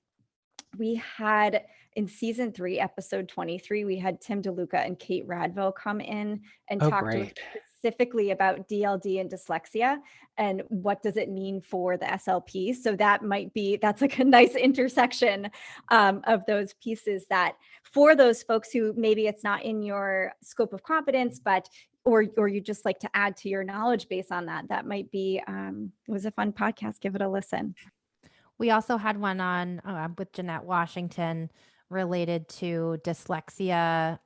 we had in season 3, episode 23, we had Tim DeLuca and Kate Radville come in and talk to us Great. specifically about DLD and dyslexia and what does it mean for the SLP. So that's like a nice intersection of those pieces that for those folks who maybe it's not in your scope of competence, but or you just like to add to your knowledge base on that might be, it was a fun podcast. Give it a listen. We also had one on with Jeanette Washington related to dyslexia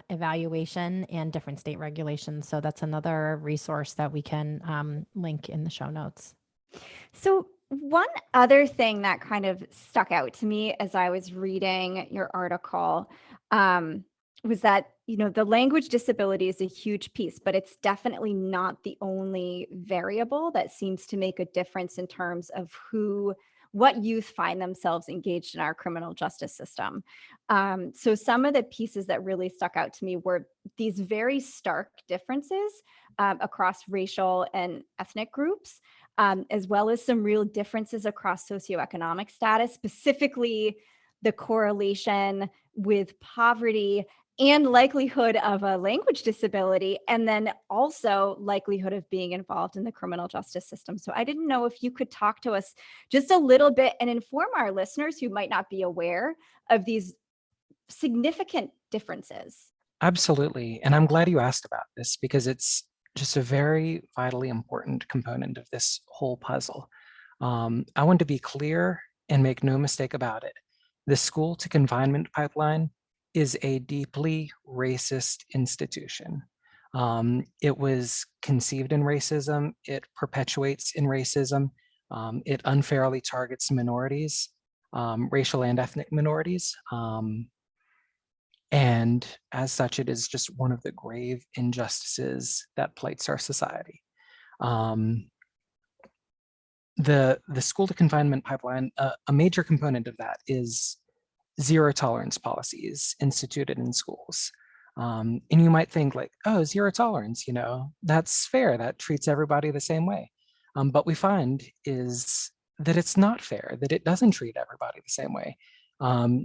evaluation and different state regulations. So that's another resource that we can link in the show notes. So one other thing that kind of stuck out to me as I was reading your article was that, the language disability is a huge piece, but it's definitely not the only variable that seems to make a difference in terms of what youth find themselves engaged in our criminal justice system. So some of the pieces that really stuck out to me were these very stark differences across racial and ethnic groups, as well as some real differences across socioeconomic status, specifically the correlation with poverty and likelihood of a language disability, and then also likelihood of being involved in the criminal justice system. So I didn't know if you could talk to us just a little bit and inform our listeners who might not be aware of these significant differences. Absolutely. And I'm glad you asked about this because it's just a very vitally important component of this whole puzzle. I want to be clear and make no mistake about it. The school to confinement pipeline is a deeply racist institution. It was conceived in racism, it perpetuates in racism, it unfairly targets minorities, racial and ethnic minorities. And as such, it is just one of the grave injustices that plagues our society. The school to confinement pipeline, a major component of that is zero tolerance policies instituted in schools. And you might think like, oh, zero tolerance, that's fair. That treats everybody the same way. But we find is that it's not fair, that it doesn't treat everybody the same way.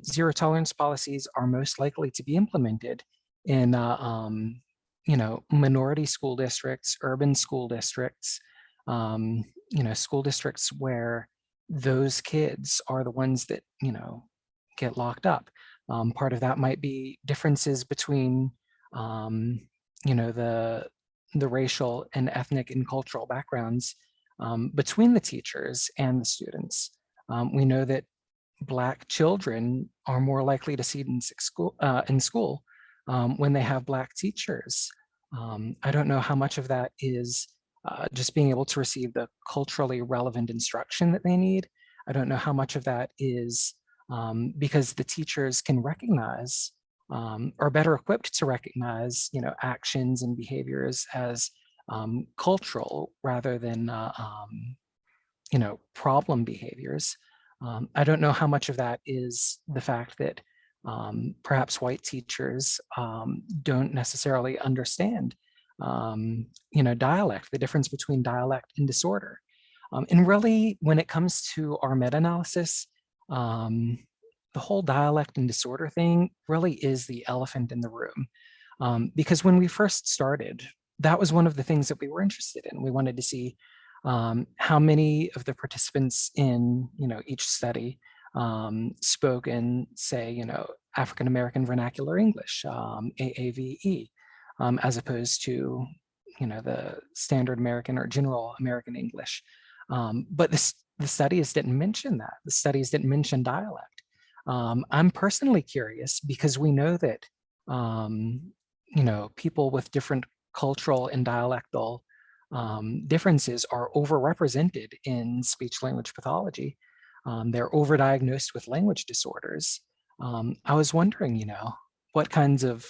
Zero tolerance policies are most likely to be implemented in, minority school districts, urban school districts, school districts where those kids are the ones that, get locked up. Part of that might be differences between, the racial and ethnic and cultural backgrounds between the teachers and the students. We know that Black children are more likely to succeed in school when they have Black teachers. I don't know how much of that is just being able to receive the culturally relevant instruction that they need. I don't know how much of that is because the teachers can recognize, are better equipped to recognize, actions and behaviors as cultural rather than, problem behaviors. I don't know how much of that is the fact that perhaps white teachers don't necessarily understand, dialect, the difference between dialect and disorder. And really, when it comes to our meta-analysis, the whole dialect and disorder thing really is the elephant in the room. Because when we first started, that was one of the things that we were interested in. We wanted to see how many of the participants in each study spoke in, say, African American Vernacular English, AAVE, as opposed to the standard American or general American English. But the studies didn't mention that. The studies didn't mention dialect. I'm personally curious because we know that people with different cultural and dialectal differences are overrepresented in speech-language pathology. They're overdiagnosed with language disorders. I was wondering, what kinds of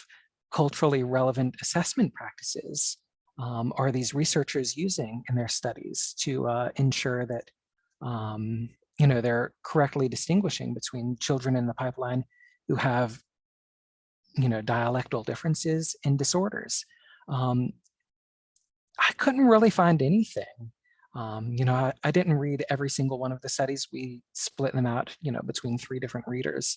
culturally relevant assessment practices are these researchers using in their studies to ensure that they're correctly distinguishing between children in the pipeline who have dialectal differences and disorders. I couldn't really find anything. I didn't read every single one of the studies. We split them out, between 3 different readers.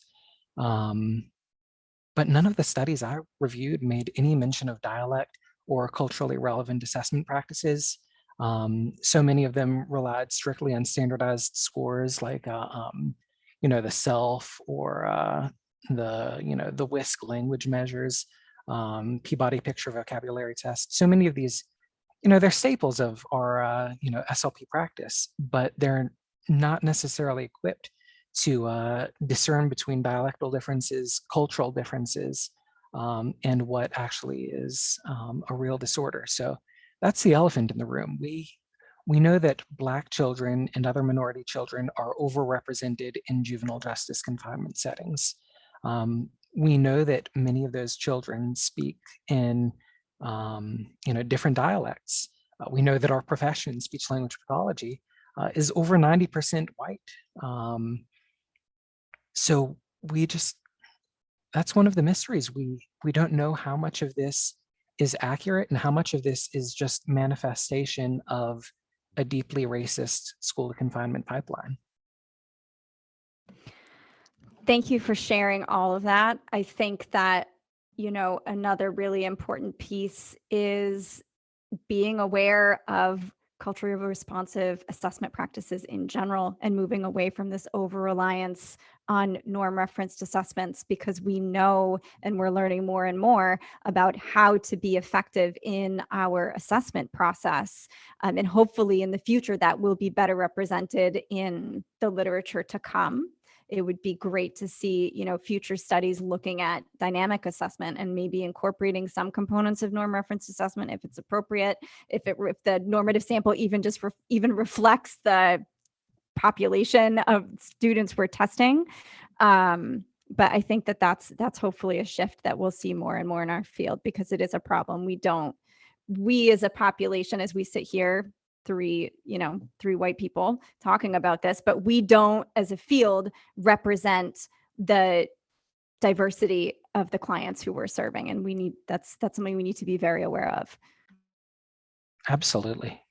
But none of the studies I reviewed made any mention of dialect or culturally relevant assessment practices. So many of them relied strictly on standardized scores like, the SELF or the WISC language measures, Peabody picture vocabulary test. So many of these, they're staples of our, SLP practice, but they're not necessarily equipped to discern between dialectal differences, cultural differences, and what actually is a real disorder. So that's the elephant in the room. We know that Black children and other minority children are overrepresented in juvenile justice confinement settings. We know that many of those children speak in different dialects. We know that our profession, speech-language pathology, is over 90% white. So that's one of the mysteries. We don't know how much of this is accurate and how much of this is just manifestation of a deeply racist school to confinement pipeline. Thank you for sharing all of that. I think that, another really important piece is being aware of culturally responsive assessment practices in general and moving away from this over-reliance on norm referenced assessments, because we know and we're learning more and more about how to be effective in our assessment process. And hopefully in the future that will be better represented in the literature to come. It would be great to see, future studies looking at dynamic assessment and maybe incorporating some components of norm reference assessment if it's appropriate, if the normative sample even reflects the population of students we're testing. But I think that's hopefully a shift that we'll see more and more in our field, because it is a problem. We as a population, as we sit here, three white people talking about this, but we don't as a field represent the diversity of the clients who we're serving. And that's something we need to be very aware of. Absolutely.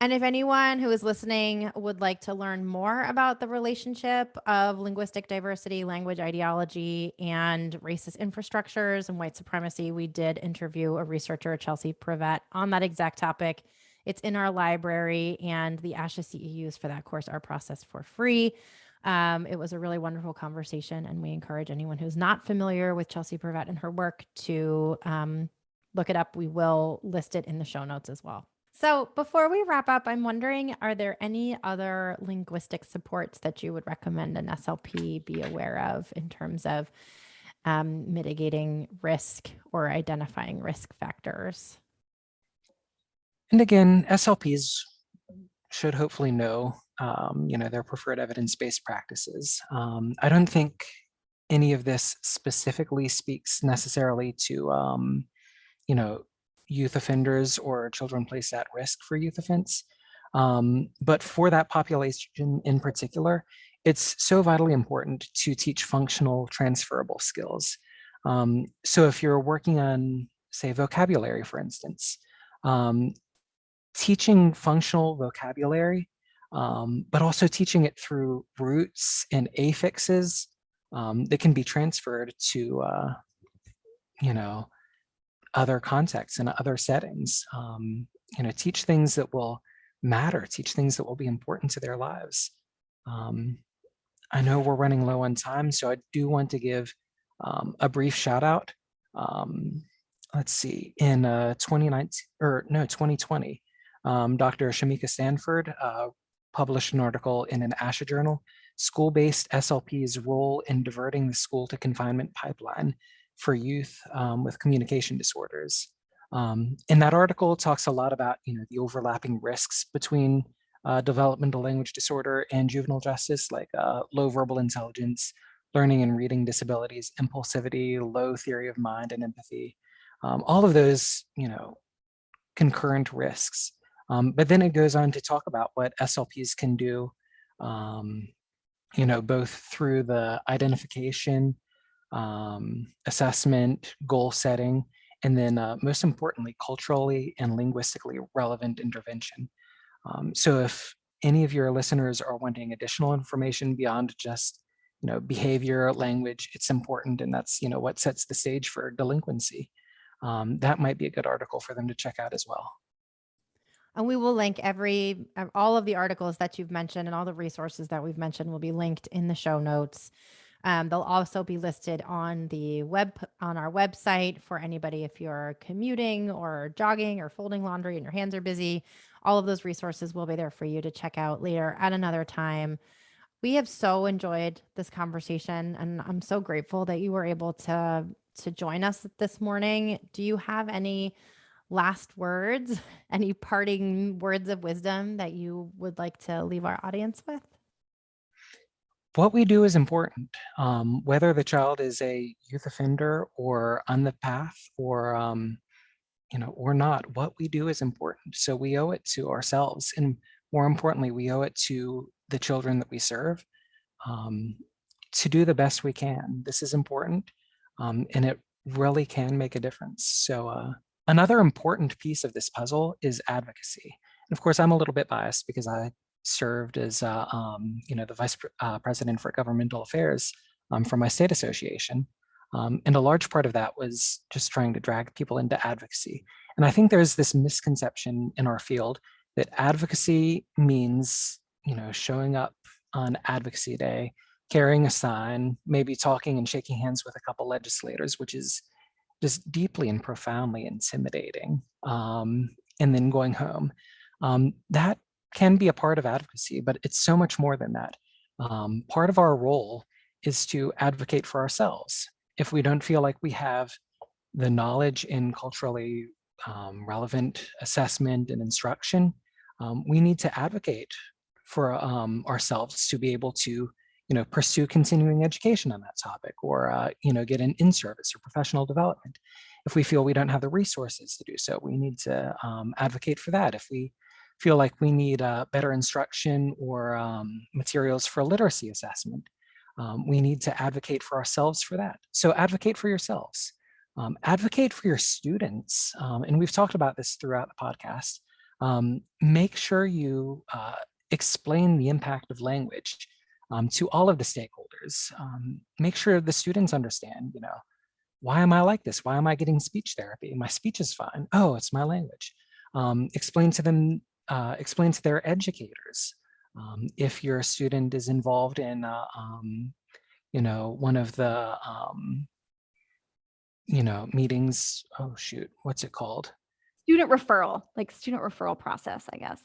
And if anyone who is listening would like to learn more about the relationship of linguistic diversity, language ideology, and racist infrastructures and white supremacy, we did interview a researcher, Chelsea Prevalence, on that exact topic. It's in our library, and the ASHA CEUs for that course are processed for free. It was a really wonderful conversation, and we encourage anyone who's not familiar with Chelsea Prevalence and her work to look it up. We will list it in the show notes as well. So before we wrap up, I'm wondering, are there any other linguistic supports that you would recommend an SLP be aware of in terms of mitigating risk or identifying risk factors? And again, SLPs should hopefully know, their preferred evidence-based practices. I don't think any of this specifically speaks necessarily to, youth offenders or children placed at risk for youth offense. But for that population in particular, it's so vitally important to teach functional transferable skills. So if you're working on, say, vocabulary, for instance, teaching functional vocabulary, but also teaching it through roots and affixes that can be transferred to, other contexts and other settings. Teach things that will matter, teach things that will be important to their lives. I know we're running low on time, so I do want to give a brief shout out. Let's see, in 2020, Dr. Shamika Stanford published an article in an ASHA journal, School-Based SLP's Role in Diverting the School to Confinement Pipeline for Youth with Communication Disorders. And that article talks a lot about, the overlapping risks between developmental language disorder and juvenile justice, like low verbal intelligence, learning and reading disabilities, impulsivity, low theory of mind and empathy, all of those, concurrent risks. But then it goes on to talk about what SLPs can do, both through the identification, assessment, goal setting, and then most importantly, culturally and linguistically relevant intervention. So if any of your listeners are wanting additional information beyond just, behavior, language, it's important, and that's, what sets the stage for delinquency. That might be a good article for them to check out as well. And we will link all of the articles that you've mentioned and all the resources that we've mentioned will be linked in the show notes. They'll also be listed on our website for anybody if you're commuting or jogging or folding laundry and your hands are busy. All of those resources will be there for you to check out later at another time. We have so enjoyed this conversation, and I'm so grateful that you were able to join us this morning. Do you have any last words, any parting words of wisdom that you would like to leave our audience with? What we do is important, whether the child is a youth offender or on the path or, or not. What we do is important. So we owe it to ourselves, and more importantly, we owe it to the children that we serve, to do the best we can. This is important, and it really can make a difference. So another important piece of this puzzle is advocacy. And of course, I'm a little bit biased because I served as the vice president for governmental affairs for my state association. And a large part of that was just trying to drag people into advocacy. And I think there's this misconception in our field that advocacy means, showing up on Advocacy Day, carrying a sign, maybe talking and shaking hands with a couple legislators, which is just deeply and profoundly intimidating, and then going home. That can be a part of advocacy, but it's so much more than that. Part of our role is to advocate for ourselves. If we don't feel like we have the knowledge in culturally relevant assessment and instruction, we need to advocate for ourselves to be able to, pursue continuing education on that topic, or, get an in-service or professional development. If we feel we don't have the resources to do so, we need to advocate for that. If we feel like we need better instruction or materials for literacy assessment, we need to advocate for ourselves for that. So advocate for yourselves. Advocate for your students. And we've talked about this throughout the podcast. Make sure you explain the impact of language to all of the stakeholders. Make sure the students understand, why am I like this? Why am I getting speech therapy? My speech is fine. Oh, it's my language. Explain to them, explain to their educators. If your student is involved in, one of the, meetings, oh shoot, what's it called? Student referral process, I guess.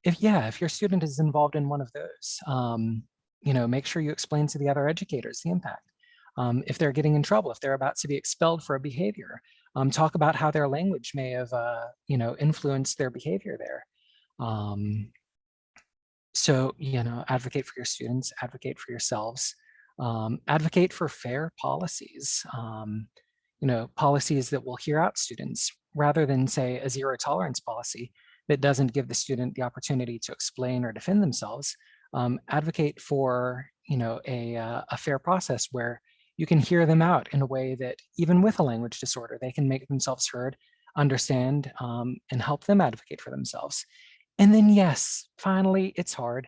If your student is involved in one of those, make sure you explain to the other educators the impact. If they're getting in trouble, if they're about to be expelled for a behavior, talk about how their language may have, influenced their behavior there. So, advocate for your students, advocate for yourselves, advocate for fair policies, policies that will hear out students rather than, say, a zero tolerance policy that doesn't give the student the opportunity to explain or defend themselves. Advocate for, a fair process where you can hear them out in a way that even with a language disorder, they can make themselves heard, understand, and help them advocate for themselves. And then, yes, finally, it's hard.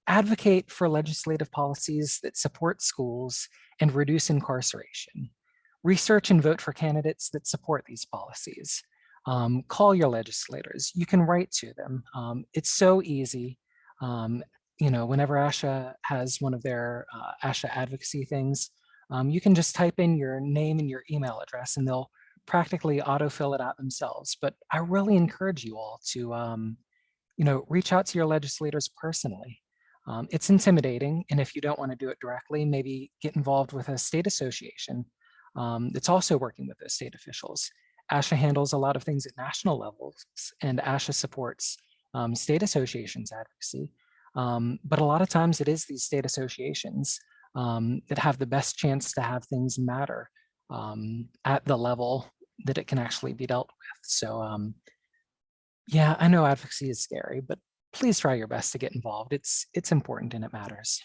Advocate for legislative policies that support schools and reduce incarceration. Research and vote for candidates that support these policies. Call your legislators. You can write to them. It's so easy. Whenever ASHA has one of their ASHA advocacy things, you can just type in your name and your email address and they'll practically autofill it out themselves. But I really encourage you all to, reach out to your legislators personally. It's intimidating. And if you don't want to do it directly, maybe get involved with a state association that's also working with those state officials. ASHA handles a lot of things at national levels, and ASHA supports state associations advocacy. But a lot of times it is these state associations that have the best chance to have things matter at the level that it can actually be dealt with. So yeah, I know advocacy is scary, but please try your best to get involved. It's important and it matters.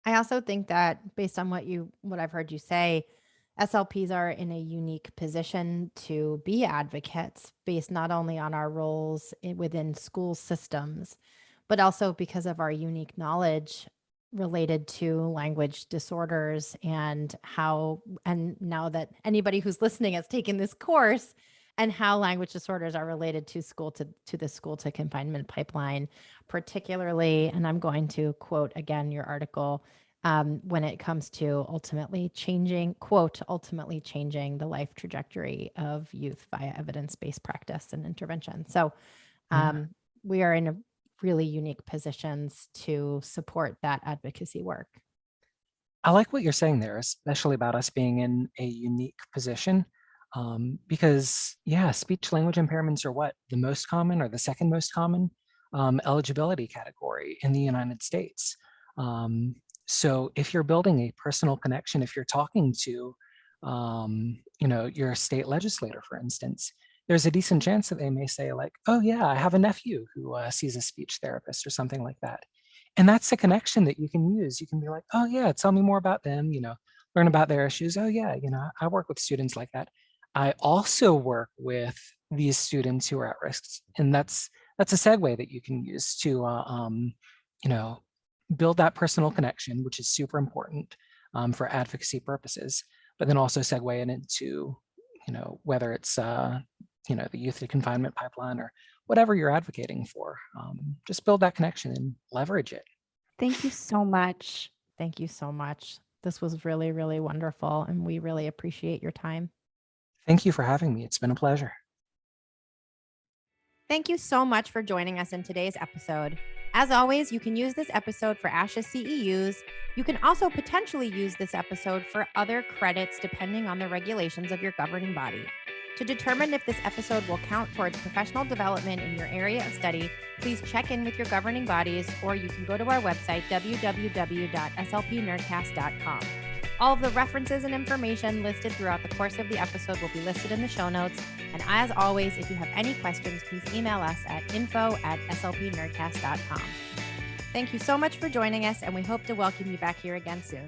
I also think that based on what I've heard you say, SLPs are in a unique position to be advocates based not only on our roles within school systems, but also because of our unique knowledge related to language disorders and now that anybody who's listening has taken this course and how language disorders are related to the school to confinement pipeline, particularly, and I'm going to quote again your article, when it comes to ultimately changing the life trajectory of youth via evidence-based practice and intervention. So we are in a really unique positions to support that advocacy work. I like what you're saying there, especially about us being in a unique position. Because yeah, speech language impairments are what, the most common or the second most common eligibility category in the United States. So if you're building a personal connection, if you're talking to, your state legislator, for instance, there's a decent chance that they may say like, oh yeah, I have a nephew who sees a speech therapist or something like that. And that's a connection that you can use. You can be like, oh yeah, tell me more about them, learn about their issues. Oh yeah, I work with students like that. I also work with these students who are at risk. And that's a segue that you can use to, build that personal connection, which is super important for advocacy purposes, but then also segue it into, whether it's, the youth to confinement pipeline or whatever you're advocating for. Just build that connection and leverage it. Thank you so much. Thank you so much. This was really, really wonderful, and we really appreciate your time. Thank you for having me. It's been a pleasure. Thank you so much for joining us in today's episode. As always, you can use this episode for ASHA CEUs. You can also potentially use this episode for other credits depending on the regulations of your governing body. To determine if this episode will count towards professional development in your area of study, please check in with your governing bodies, or you can go to our website, www.slpnerdcast.com. All of the references and information listed throughout the course of the episode will be listed in the show notes. And as always, if you have any questions, please email us at info@slpnerdcast.com. Thank you so much for joining us, and we hope to welcome you back here again soon.